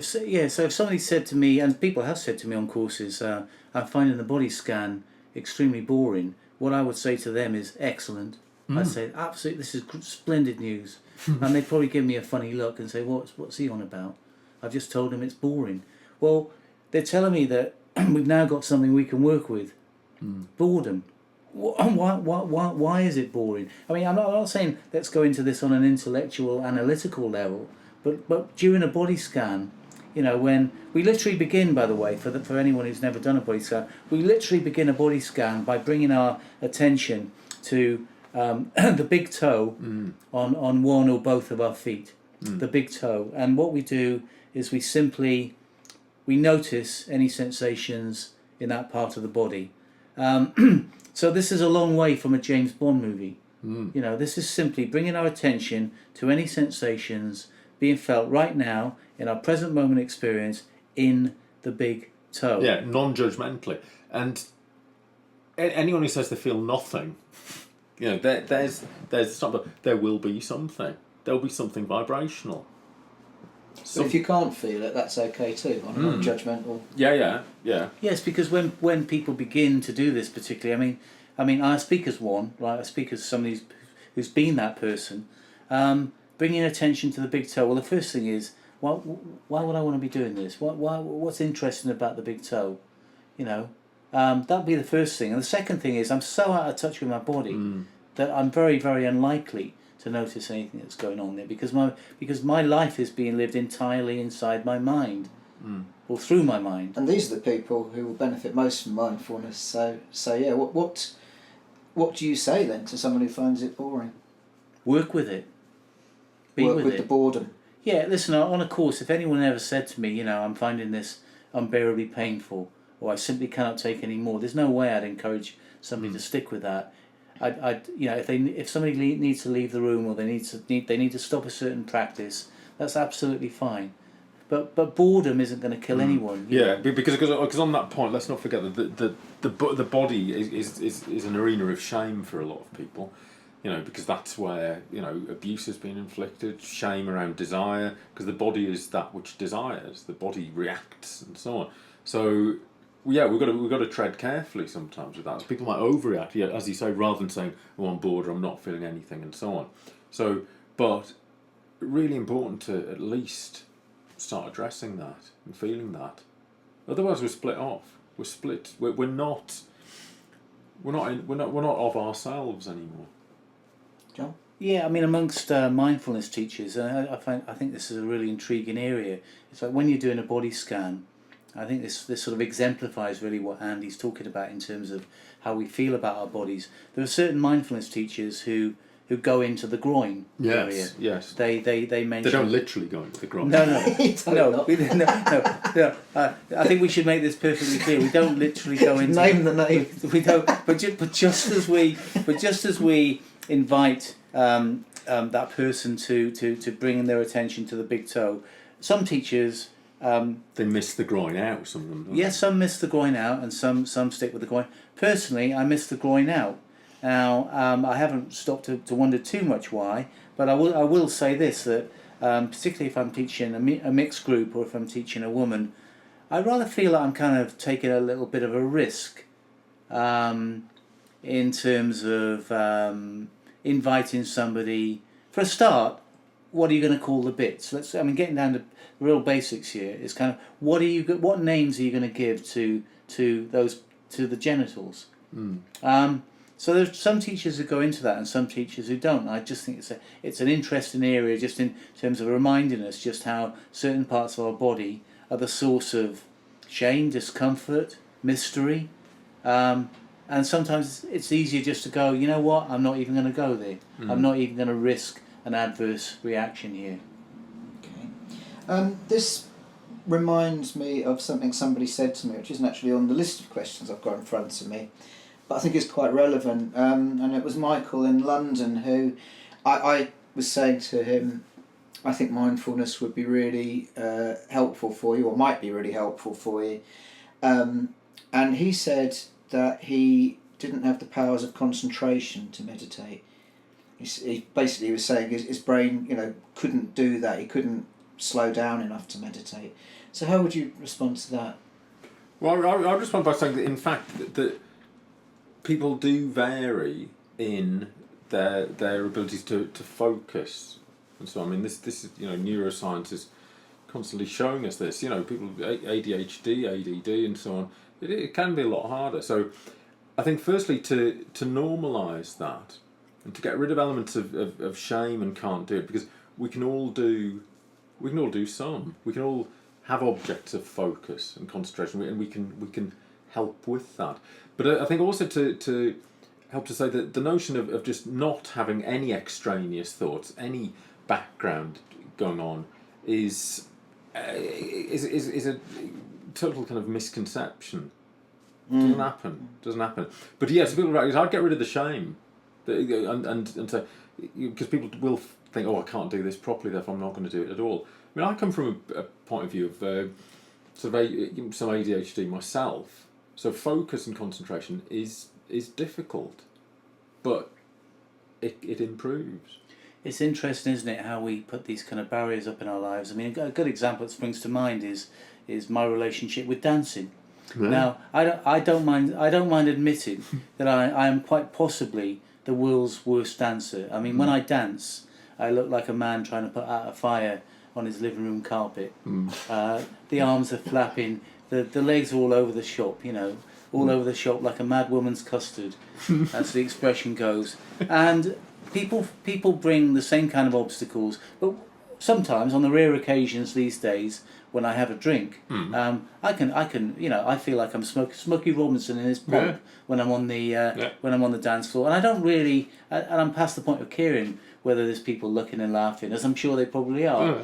So if somebody said to me, and people have said to me on courses, I'm finding the body scan extremely boring, what I would say to them is excellent. I'd say absolutely, this is splendid news. And they'd probably give me a funny look and say, what's he on about? I've just told him it's boring. Well, they're telling me that we've now got something we can work with. Boredom. Why is it boring? I mean, I'm not saying let's go into this on an intellectual, analytical level, but during a body scan, when we literally begin, by the way, for anyone who's never done a body scan, we literally begin a body scan by bringing our attention to the big toe on one or both of our feet, the big toe. And what we do is we notice any sensations in that part of the body. So this is a long way from a James Bond movie. This is simply bringing our attention to any sensations being felt right now in our present moment experience in the big toe. Yeah, non-judgmentally. And anyone who says they feel nothing, there's something. There will be something. There'll be something vibrational. So if you can't feel it, that's okay too, on a non-judgmental. Yeah. Yes, because when people begin to do this, particularly, I mean, I speak as one, right? I speak as somebody who's been that person. Bringing attention to the big toe. Well, the first thing is, why would I want to be doing this? What's interesting about the big toe? That'd be the first thing. And the second thing is, I'm so out of touch with my body that I'm very, very unlikely to notice anything that's going on there, because my life is being lived entirely inside my mind, or through my mind. And these are the people who will benefit most from mindfulness. So yeah, what do you say then to someone who finds it boring? Work with it. Work with the boredom. Yeah, listen, on a course, if anyone ever said to me, I'm finding this unbearably painful, or I simply cannot take any more, there's no way I'd encourage somebody to stick with that. If somebody needs to leave the room, or they need to stop a certain practice, that's absolutely fine. But boredom isn't going to kill anyone. Yeah, because on that point, let's not forget that the body is an arena of shame for a lot of people. Because that's where abuse has been inflicted, shame around desire, because the body is that which desires. The body reacts and so on. So yeah, we've got to tread carefully sometimes with that. So people might overreact, as you say, rather than saying, "Oh, I'm bored," or "I'm not feeling anything," and so on. So, but really important to at least start addressing that and feeling that. Otherwise, we're split off. We're split. We're not of ourselves anymore. John? Yeah, I mean, amongst mindfulness teachers, I think this is a really intriguing area. It's like when you're doing a body scan, I think this sort of exemplifies really what Andy's talking about in terms of how we feel about our bodies. There are certain mindfulness teachers who go into the groin area. Yes. They mention. They don't literally go into the groin. No. I think we should make this perfectly clear. We don't literally go into. Name the name. We don't. But just as we invite that person to bring their attention to the big toe. Some teachers. They miss the groin out, some of them, don't Yes, some miss the groin out and some stick with the groin. Personally, I miss the groin out. Now, I haven't stopped to wonder too much why, but I will say this, that particularly if I'm teaching a mixed group or if I'm teaching a woman, I rather feel that I'm kind of taking a little bit of a risk in terms of inviting somebody. For a start, what are you going to call the bits? Getting down to real basics here is kind of what names are you going to give to the genitals? So there's some teachers who go into that and some teachers who don't. I just think it's an interesting area, just in terms of reminding us just how certain parts of our body are the source of shame, discomfort, mystery, and sometimes it's easier just to go, you know what, I'm not even going to go there. I'm not even going to risk an adverse reaction here. This reminds me of something somebody said to me, which isn't actually on the list of questions I've got in front of me, but I think it's quite relevant. And it was Michael in London who I was saying to him, I think mindfulness would be really helpful for you, or might be really helpful for you. And he said that he didn't have the powers of concentration to meditate. He basically was saying his brain, couldn't do that. He couldn't slow down enough to meditate. So how would you respond to that? Well, I respond by saying that in fact that people do vary in their abilities to focus, and so this is neuroscience is constantly showing us this. People with ADHD, ADD, and so on. It can be a lot harder. So I think firstly to normalise that and to get rid of elements of shame and can't do it, because we can all do some. We can all have objects of focus and concentration, and we can help with that. But I think also to help to say that the notion of just not having any extraneous thoughts, any background going on, is a total kind of misconception. Doesn't happen. But yes, people are right. I'd get rid of the shame, and so, because people will think, oh, I can't do this properly, therefore I'm not going to do it at all. I come from a point of view of some ADHD myself, so focus and concentration is difficult, but it improves. It's interesting, isn't it, how we put these kind of barriers up in our lives. A good example that springs to mind is my relationship with dancing. Yeah. Now, I don't mind admitting that I am quite possibly the world's worst dancer. When I dance, I look like a man trying to put out a fire on his living room carpet. The arms are flapping, the legs are all over the shop, all over the shop like a mad woman's custard, as the expression goes. And people bring the same kind of obstacles, but sometimes, on the rare occasions these days when I have a drink, I feel like I'm Smokey Robinson in his pomp when I'm on the dance floor, and I don't really, and I'm past the point of caring whether there's people looking and laughing, as I'm sure they probably are.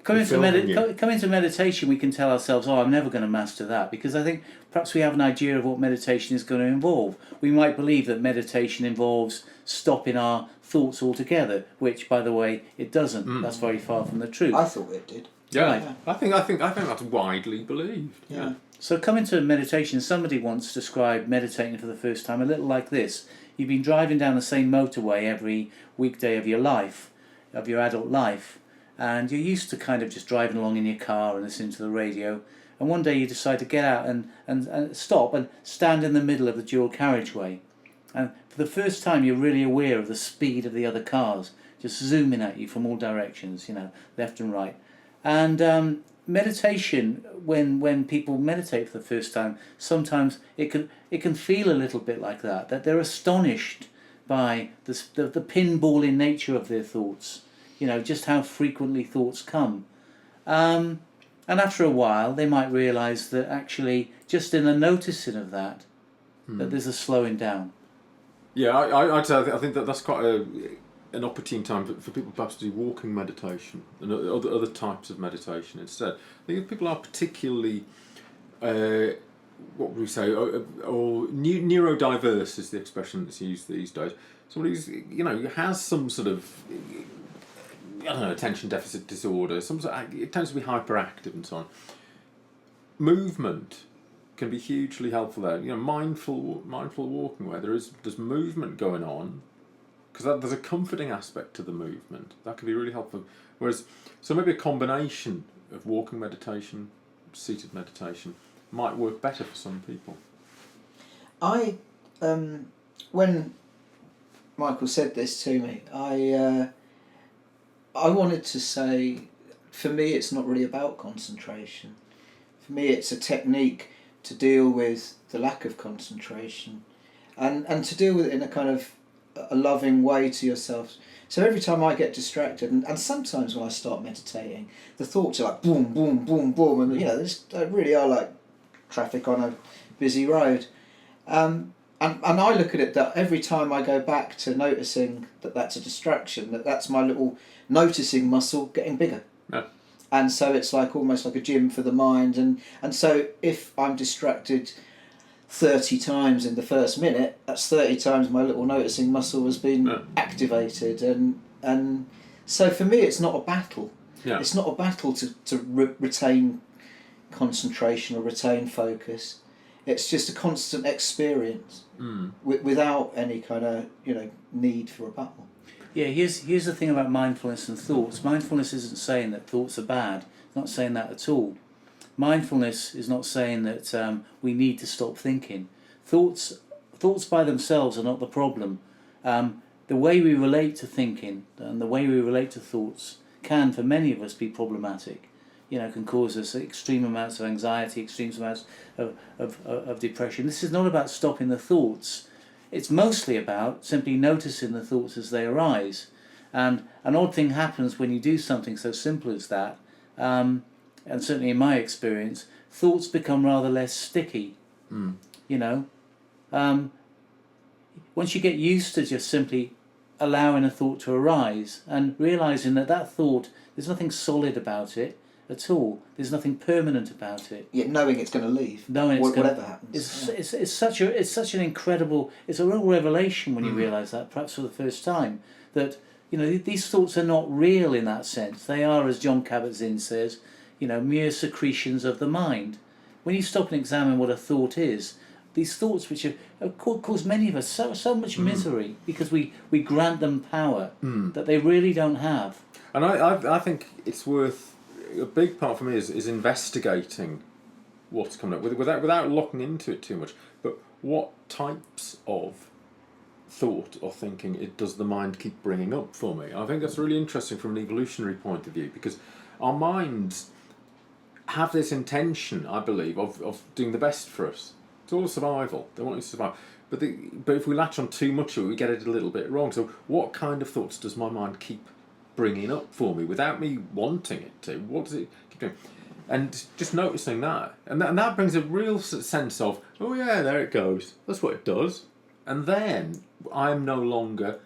Coming to meditation, we can tell ourselves, I'm never going to master that, because I think perhaps we have an idea of what meditation is going to involve. We might believe that meditation involves stopping our thoughts altogether, which, by the way, it doesn't. That's very far from the truth. I thought it did. Yeah, right. I think that's widely believed. Yeah. So coming to meditation, somebody once described meditating for the first time a little like this. You've been driving down the same motorway every weekday of your life, of your adult life, and you're used to kind of just driving along in your car and listening to the radio, and one day you decide to get out and stop and stand in the middle of the dual carriageway. And for the first time you're really aware of the speed of the other cars, just zooming at you from all directions, left and right. And meditation, when people meditate for the first time, sometimes it can feel a little bit like that they're astonished by the pinballing nature of their thoughts, just how frequently thoughts come. And after a while, they might realise that actually, just in the noticing of that there's a slowing down. Yeah, I'd say I think that's quite an opportune time for people perhaps to do walking meditation and other types of meditation instead. I think if people are particularly, what would we say, or neurodiverse is the expression that's used these days. somebody who's, who has some sort of, I don't know, attention deficit disorder, it tends to be hyperactive and so on. Movement can be hugely helpful there. Mindful walking where there's movement going on, because there's a comforting aspect to the movement that can be really helpful. Whereas, so maybe a combination of walking meditation, seated meditation might work better for some people. When Michael said this to me, I wanted to say, for me, it's not really about concentration. For me, it's a technique to deal with the lack of concentration, and to deal with it in a kind of a loving way to yourself. So every time I get distracted, and sometimes when I start meditating, the thoughts are like boom, boom, boom, boom, and they really are like traffic on a busy road. And I look at it that every time I go back to noticing that that's a distraction, that's my little noticing muscle getting bigger. Yeah. And so it's like almost like a gym for the mind. And so if I'm distracted 30 times in the first minute, that's 30 times my little noticing muscle has been activated. And so for me, it's not a battle. Yeah. It's not a battle to retain concentration or retain focus. It's just a constant experience without any kind of need for a battle. Yeah, here's the thing about mindfulness and thoughts. Mindfulness isn't saying that thoughts are bad. It's not saying that at all. Mindfulness is not saying that we need to stop thinking. Thoughts by themselves are not the problem. The way we relate to thinking and the way we relate to thoughts can, for many of us, be problematic. Can cause us extreme amounts of anxiety, extreme amounts of depression. This is not about stopping the thoughts. It's mostly about simply noticing the thoughts as they arise. And an odd thing happens when you do something so simple as that, and certainly in my experience, thoughts become rather less sticky. Once you get used to just simply allowing a thought to arise and realising that thought, there's nothing solid about it at all. There's nothing permanent about it. Yet knowing it's going to leave. Whatever happens. It's such an incredible. It's a real revelation when you realise that, perhaps for the first time, that these thoughts are not real in that sense. They are, as John Kabat-Zinn says, mere secretions of the mind. When you stop and examine what a thought is, these thoughts which have caused many of us so much misery because we grant them power that they really don't have. And I think it's worth. A big part for me is investigating what's coming up without locking into it too much. But what types of thought or thinking does the mind keep bringing up for me? I think that's really interesting from an evolutionary point of view, because our minds have this intention, I believe, of doing the best for us. It's all survival. They want us to survive. But if we latch on too much of it, we get it a little bit wrong. So what kind of thoughts does my mind keep bringing up for me without me wanting it to? What does it keep doing? And just noticing that. And that brings a real sense of, oh yeah, there it goes. That's what it does. And then I'm no longer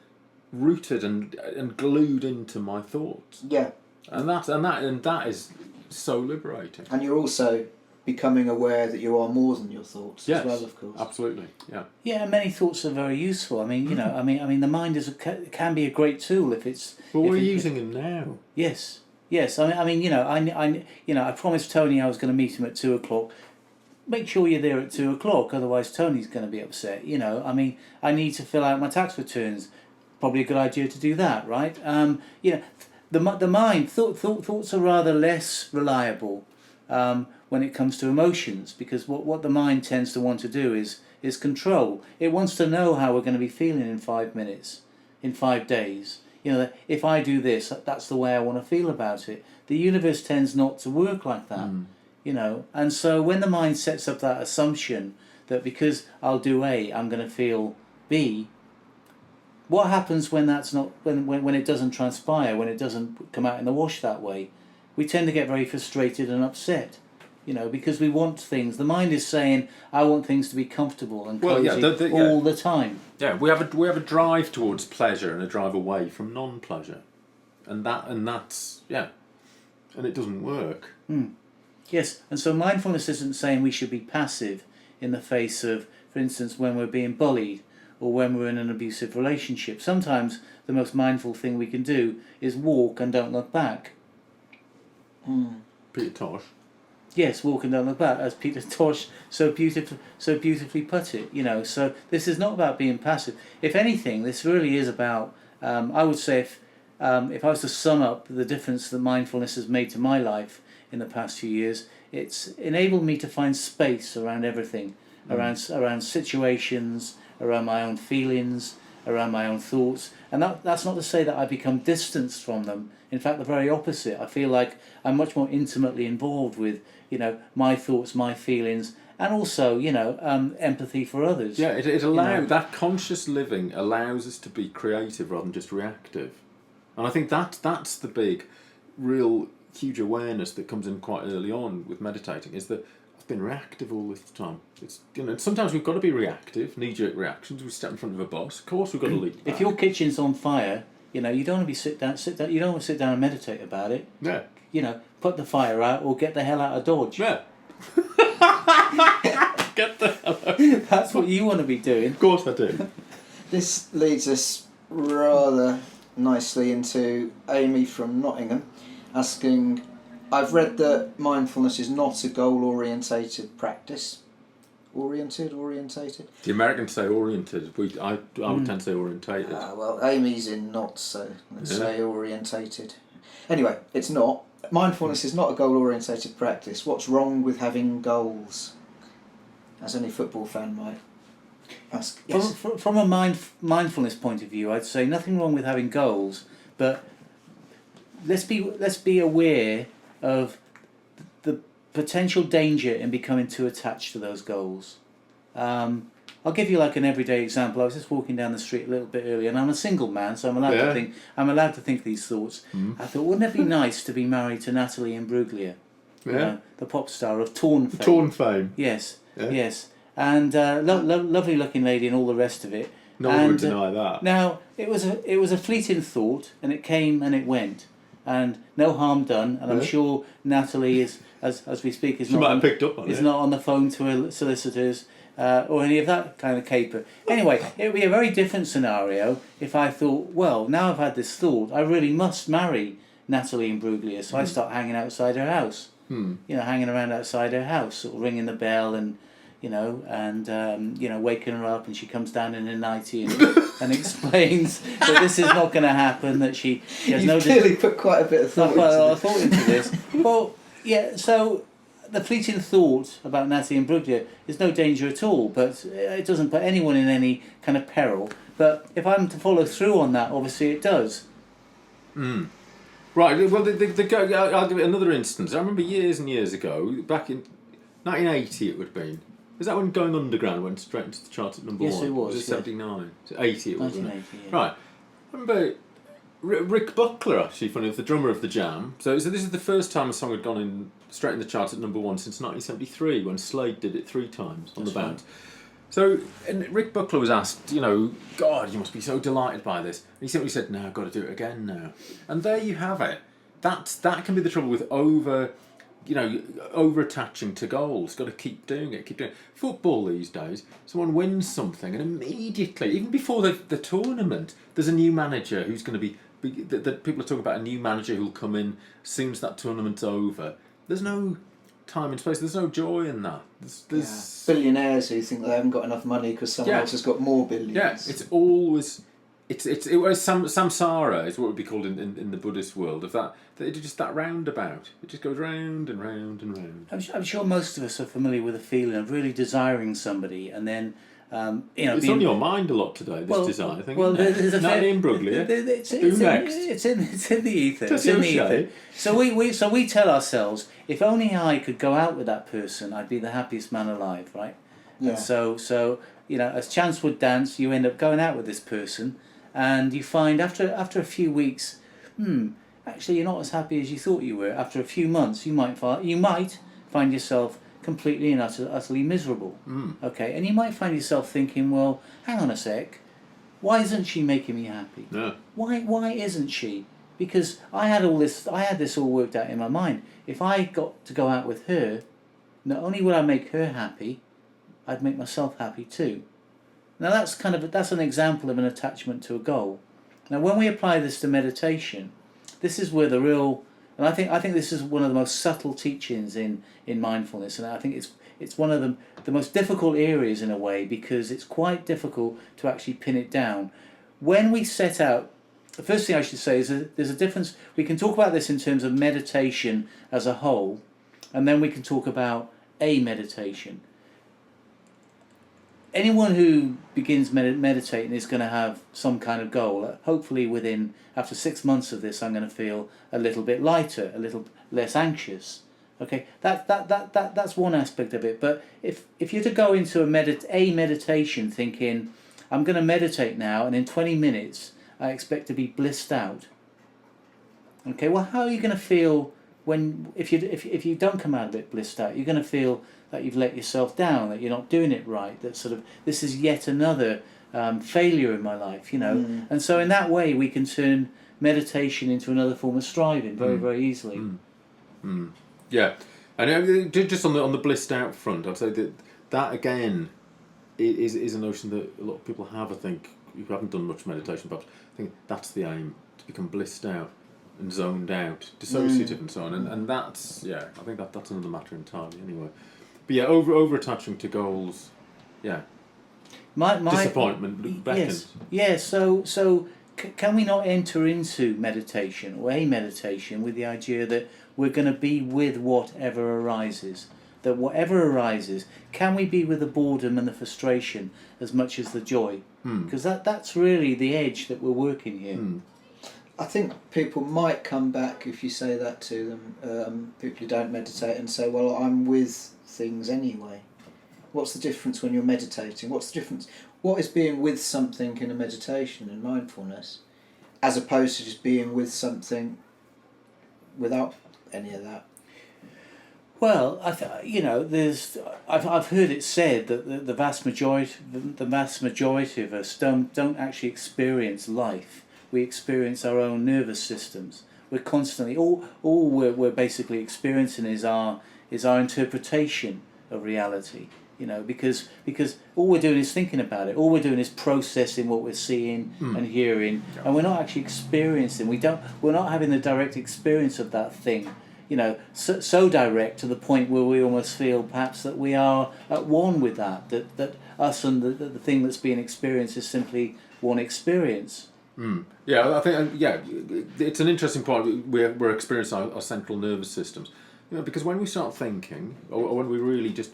rooted and glued into my thoughts. Yeah. And that is so liberating. And you're also becoming aware that you are more than your thoughts as well, of course. Absolutely. Yeah. Yeah, and many thoughts are very useful. I mean, I mean, the mind can be a great tool if it's. Well, we're using them now. Yes. I promised Tony I was going to meet him at 2:00. Make sure you're there at 2:00, otherwise Tony's going to be upset. I need to fill out my tax returns. Probably a good idea to do that, right? The mind thoughts are rather less reliable when it comes to emotions, because what the mind tends to want to do is control. It wants to know how we're going to be feeling in 5 minutes, in 5 days. If I do this, that's the way I want to feel about it. The universe tends not to work like that, And so when the mind sets up that assumption that because I'll do A, I'm going to feel B, what happens when that's not when it doesn't transpire, when it doesn't come out in the wash that way? We tend to get very frustrated and upset. Because we want things. The mind is saying, "I want things to be comfortable and cozy all the time." Yeah, we have a drive towards pleasure and a drive away from non-pleasure, and that's and it doesn't work. Yes, and so mindfulness isn't saying we should be passive in the face of, for instance, when we're being bullied, or when we're in an abusive relationship. Sometimes the most mindful thing we can do is walk and don't look back. Peter Tosh. Yes, walk and don't look back, as Peter Tosh so beautifully put it. You know, so this is not about being passive. If anything, this really is about. I would say if I was to sum up the difference that mindfulness has made to my life in the past few years, it's enabled me to find space around everything, around situations, around my own feelings, around my own thoughts. And that's not to say that I become distanced from them. In fact, the very opposite. I feel like I'm much more intimately involved with, you know, my thoughts, my feelings, and also, you know, empathy for others. Yeah, it allows, that conscious living allows us to be creative rather than just reactive. And I think that's the big, real, huge awareness that comes in quite early on with meditating, is that I've been reactive all this time. It's, you know, sometimes we've got to be reactive, knee-jerk reactions. We step in front of a boss. Of course, we've got to lead back. If your kitchen's on fire, you know, you don't want to be sit down. You don't want to sit down and meditate about it. Yeah. You know, put the fire out or get the hell out of Dodge. Yeah. Get the hell out. That's what you want to be doing. Of course I do. This leads us rather nicely into Amy from Nottingham asking, I've read that mindfulness is not a goal-orientated practice. Orientated? The Americans say oriented. I would tend to say orientated. Well, Amy's in not, so let's say orientated. Anyway, it's not. Mindfulness is not a goal-orientated practice. What's wrong with having goals? As any football fan might ask. Yes. From a mindfulness point of view, I'd say nothing wrong with having goals, but let's be aware of the potential danger in becoming too attached to those goals. I'll give you like an everyday example. I was just walking down the street a little bit earlier, and I'm a single man, so I'm allowed to think these thoughts. I thought, wouldn't it be nice to be married to Natalie Imbruglia, the pop star of Torn fame? Torn fame. Yes, yes, and lovely looking lady and all the rest of it. No one would deny that. Now it was a fleeting thought, and it came and it went, and no harm done. And I'm sure Natalie is, as we speak, is not on the phone to her solicitors. Or any of that kind of caper. Anyway, it would be a very different scenario if I thought, well, now I've had this thought, I really must marry Natalie Imbruglia, so I start hanging outside her house. You know, hanging around outside her house, sort of ringing the bell and, you know, waking her up, and she comes down in a nightie and explains that this is not going to happen, that she has You've clearly put quite a bit of thought into this. Well, yeah, so the fleeting thought about Natalie Imbruglia is no danger at all, but it doesn't put anyone in any kind of peril. But if I'm to follow through on that, obviously it does. Right, well, I'll give it another instance. I remember years and years ago, back in 1980 it would have been. Was that when Going Underground went straight into the chart at number 1? Yes, it was. Was it 79? 80 it was, wasn't it? 1980, yeah. Right. I remember Rick Buckler, actually, funny enough, the drummer of The Jam. So this is the first time a song had gone in straight in the charts at number 1 since 1973, when Slade did it 3 times on the bounce. Right. So and Rick Buckler was asked, you know, God, you must be so delighted by this. And he simply said, no, I've got to do it again now. And there you have it. That can be the trouble with over attaching to goals. Got to keep doing it. Football these days, someone wins something, and immediately, even before the tournament, there's a new manager who's going to be. That people are talking about a new manager who'll come in as soon as that tournament's over. There's no time and space. There's no joy in that. There's billionaires who think they haven't got enough money because someone else has got more billions. Yeah, it's always. It was samsara is what would be called in the Buddhist world of that. It's just that roundabout. It just goes round and round and round. I'm sure most of us are familiar with the feeling of really desiring somebody, and then it's on your mind a lot today. This desire thing. Well, there's a Natalie Imbruglia. It's in the ether. It's in the ether. So we tell ourselves, if only I could go out with that person, I'd be the happiest man alive, right? Yeah. And so you know, as chance would dance, you end up going out with this person. And you find after a few weeks, actually you're not as happy as you thought you were. After a few months, you might find yourself completely and utterly miserable. Okay, and you might find yourself thinking, well, hang on a sec, why isn't she making me happy? No. Why isn't she? Because I had this all worked out in my mind. If I got to go out with her, not only would I make her happy, I'd make myself happy too. Now that's an example of an attachment to a goal. Now when we apply this to meditation, this is where the real, and I think this is one of the most subtle teachings in mindfulness, and I think it's one of the most difficult areas in a way, because it's quite difficult to actually pin it down. When we set out, the first thing I should say is that there's a difference. We can talk about this in terms of meditation as a whole, and then we can talk about a meditation. Anyone who begins meditating is going to have some kind of goal. Hopefully after 6 months of this, I'm going to feel a little bit lighter, a little less anxious. Okay, that's one aspect of it. But if you're to go into a meditation thinking, I'm going to meditate now, and in 20 minutes I expect to be blissed out. Okay, well, how are you going to feel if you don't come out of it blissed out? You're going to feel that you've let yourself down, that you're not doing it right, that sort of this is yet another failure in my life, And so in that way we can turn meditation into another form of striving very, very easily. Yeah, and just on the blissed out front, I'd say that again is a notion that a lot of people have. I think you haven't done much meditation, but I think that's the aim, to become blissed out and zoned out, dissociative and so on, and that's I think that's another matter entirely anyway. But yeah, over attaching to goals, my disappointment beckons. Yes. So can we not enter into meditation or a meditation with the idea that we're going to be with whatever arises? That whatever arises, can we be with the boredom and the frustration as much as the joy? Because that's really the edge that we're working here. I think people might come back if you say that to them, people who don't meditate, and say, well, I'm with things anyway. What's the difference when you're meditating? What's the difference? What is being with something in a meditation and mindfulness, as opposed to just being with something without any of that? Well, I've heard it said that the vast majority of us don't actually experience life. We experience our own nervous systems. We're constantly all we're basically experiencing is our interpretation of reality. Because all we're doing is thinking about it. All we're doing is processing what we're seeing and hearing, and we're not actually experiencing. We're not having the direct experience of that thing. So direct to the point where we almost feel perhaps that we are at one with that us and the thing that's being experienced is simply one experience. Yeah, I think it's an interesting point. We're experiencing our central nervous systems, because when we start thinking, or when we really just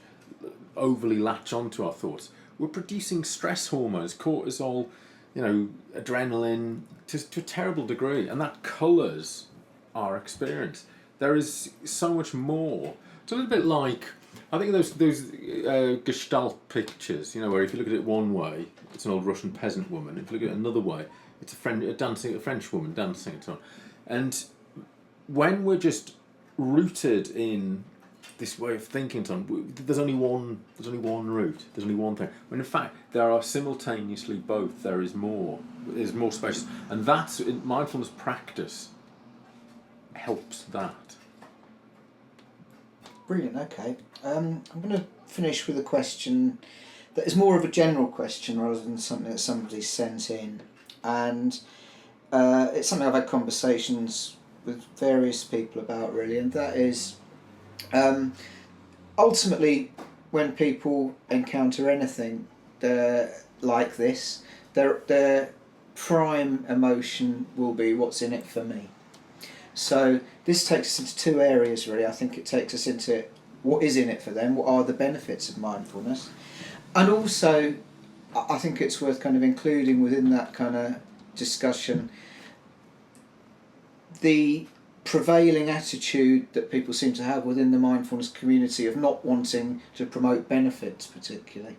overly latch onto our thoughts, we're producing stress hormones, cortisol, adrenaline, to a terrible degree, and that colours our experience. There is so much more. It's a little bit like, I think those Gestalt pictures, where if you look at it one way, it's an old Russian peasant woman. If you look at it another way, it's a French woman dancing and so on. And when we're just rooted in this way of thinking, there's only one route. There's only one thing. When in fact there are simultaneously both. There is more. There's more spaces, and that's mindfulness practice helps that. Brilliant. Okay, I'm going to finish with a question that is more of a general question rather than something that somebody sent in, and it's something I've had conversations with various people about, really, and that is ultimately when people encounter anything like this, their prime emotion will be, what's in it for me? So this takes us into two areas, really. I think it takes us into what is in it for them, what are the benefits of mindfulness, and also I think it's worth kind of including within that kind of discussion the prevailing attitude that people seem to have within the mindfulness community of not wanting to promote benefits particularly.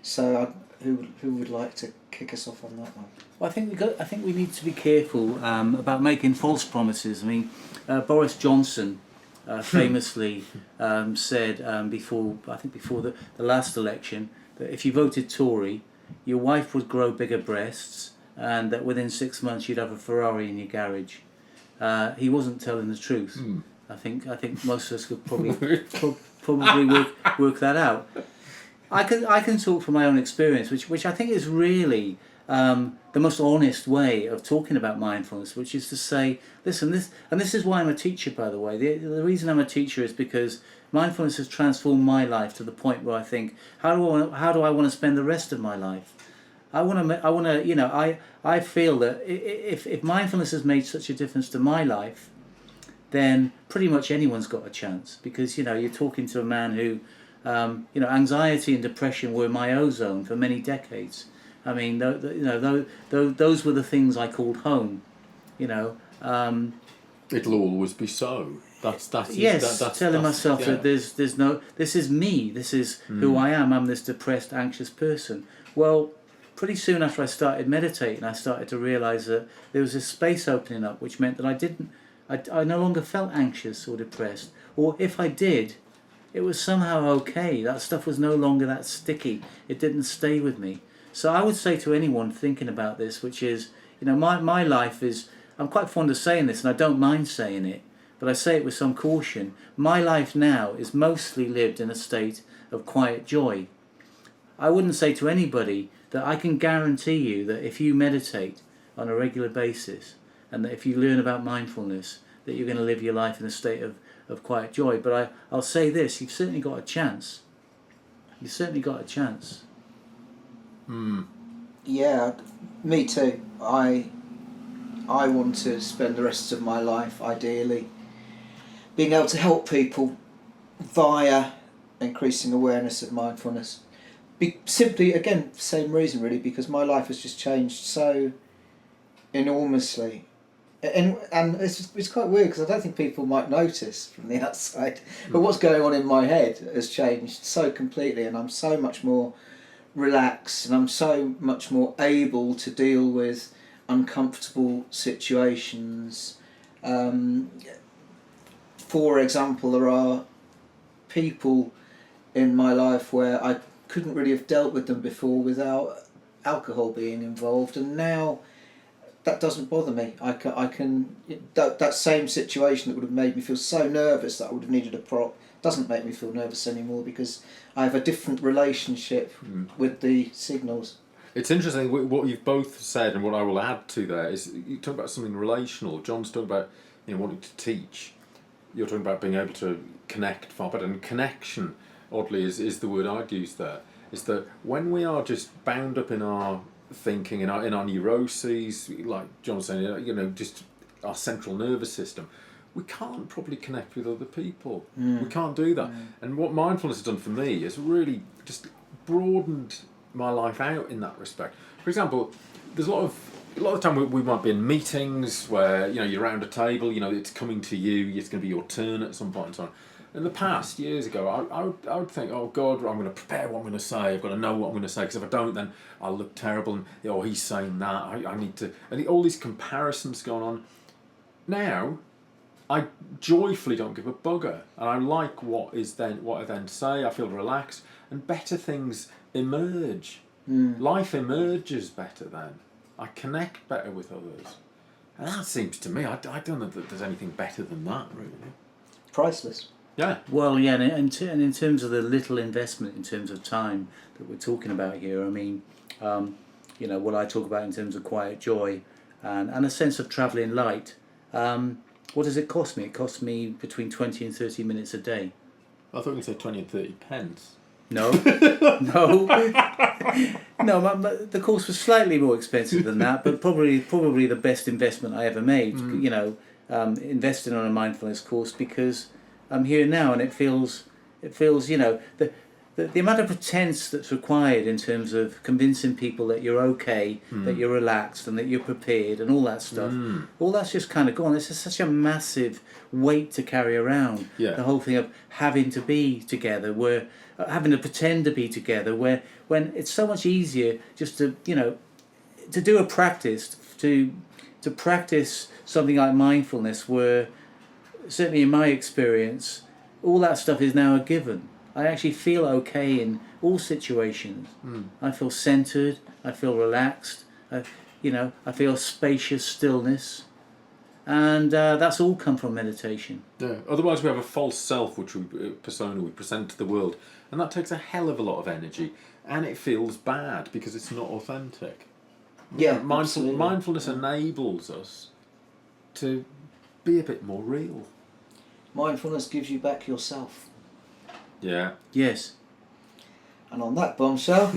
So who would like to kick us off on that one? Well, I think we need to be careful about making false promises. I mean, Boris Johnson famously said before the last election that if you voted Tory, your wife would grow bigger breasts, and that within 6 months you'd have a Ferrari in your garage. He wasn't telling the truth. I think most of us could probably work that out. I can talk from my own experience, which I think is really the most honest way of talking about mindfulness, which is to say, listen, this is why I'm a teacher, by the way. The reason I'm a teacher is because mindfulness has transformed my life to the point where I think, how do I want to spend the rest of my life? I want to, I feel that if mindfulness has made such a difference to my life, then pretty much anyone's got a chance, because you're talking to a man who, anxiety and depression were my ozone for many decades. I mean, those were the things I called home. It'll always be so. That's telling myself that there's no, this is me, this is who I am. I'm this depressed, anxious person. Well, pretty soon after I started meditating, I started to realise that there was this space opening up, which meant that I no longer felt anxious or depressed, or if I did, it was somehow okay. That stuff was no longer that sticky. It didn't stay with me. So I would say to anyone thinking about this, which is, my life is, I'm quite fond of saying this and I don't mind saying it, but I say it with some caution. My life now is mostly lived in a state of quiet joy. I wouldn't say to anybody that I can guarantee you that if you meditate on a regular basis and that if you learn about mindfulness, that you're going to live your life in a state of quiet joy. But I'll say this, you've certainly got a chance. You've certainly got a chance. Yeah, me too. I want to spend the rest of my life, ideally, being able to help people via increasing awareness of mindfulness. Simply, again, same reason really, because my life has just changed so enormously. And it's quite weird because I don't think people might notice from the outside, but what's going on in my head has changed so completely, and I'm so much more relaxed and I'm so much more able to deal with uncomfortable situations. For example, there are people in my life where I couldn't really have dealt with them before without alcohol being involved, and now that doesn't bother me. I can that same situation that would have made me feel so nervous that I would have needed a prop doesn't make me feel nervous anymore, because I have a different relationship with the signals. It's interesting what you've both said, and what I will add to that is you talk about something relational. John's talking about wanting to teach. You're talking about being able to connect far better, and connection, oddly, is the word I'd use there. Is that when we are just bound up in our thinking, in our neuroses, like John was saying, just our central nervous system, we can't properly connect with other people. We can't do that. And what mindfulness has done for me is really just broadened my life out in that respect. For example, there's a lot of time we might be in meetings where you're around a table, it's coming to you, it's going to be your turn at some point and so on. In the past, years ago, I would think, oh God, I'm going to prepare what I'm going to say, I've got to know what I'm going to say, because if I don't, then I'll look terrible, and he's saying that, I need to, and all these comparisons going on. Now, I joyfully don't give a bugger, and I like what I then say. I feel relaxed, and better things emerge. Life emerges better then. I connect better with others, and that seems to me, I don't know that there's anything better than that, really. Priceless. Yeah. Well, yeah, and in terms of the little investment in terms of time that we're talking about here, I mean, what I talk about in terms of quiet joy and a sense of travelling light. What does it cost me? It costs me between 20 and 30 minutes a day. I thought you said 20 and 30 pence. No, no, no. The course was slightly more expensive than that, but probably the best investment I ever made. Investing on a mindfulness course, because I'm here now, and it feels the amount of pretense that's required in terms of convincing people that you're okay, that you're relaxed, and that you're prepared, and all that stuff. All that's just kind of gone. It's just such a massive weight to carry around. Yeah. The whole thing of having to be together, where having to pretend to be together, when it's so much easier just to to do a practice, to practice something like mindfulness, where certainly in my experience, all that stuff is now a given. I actually feel okay in all situations. I feel centered. I feel relaxed. I feel spacious stillness. and that's all come from meditation. Yeah. Otherwise, we have a false self, persona we present to the world, and that takes a hell of a lot of energy, and it feels bad because it's not authentic. Yeah, Mindfulness enables us to be a bit more real. Mindfulness gives you back yourself. Yeah. Yes. And on that bombshell.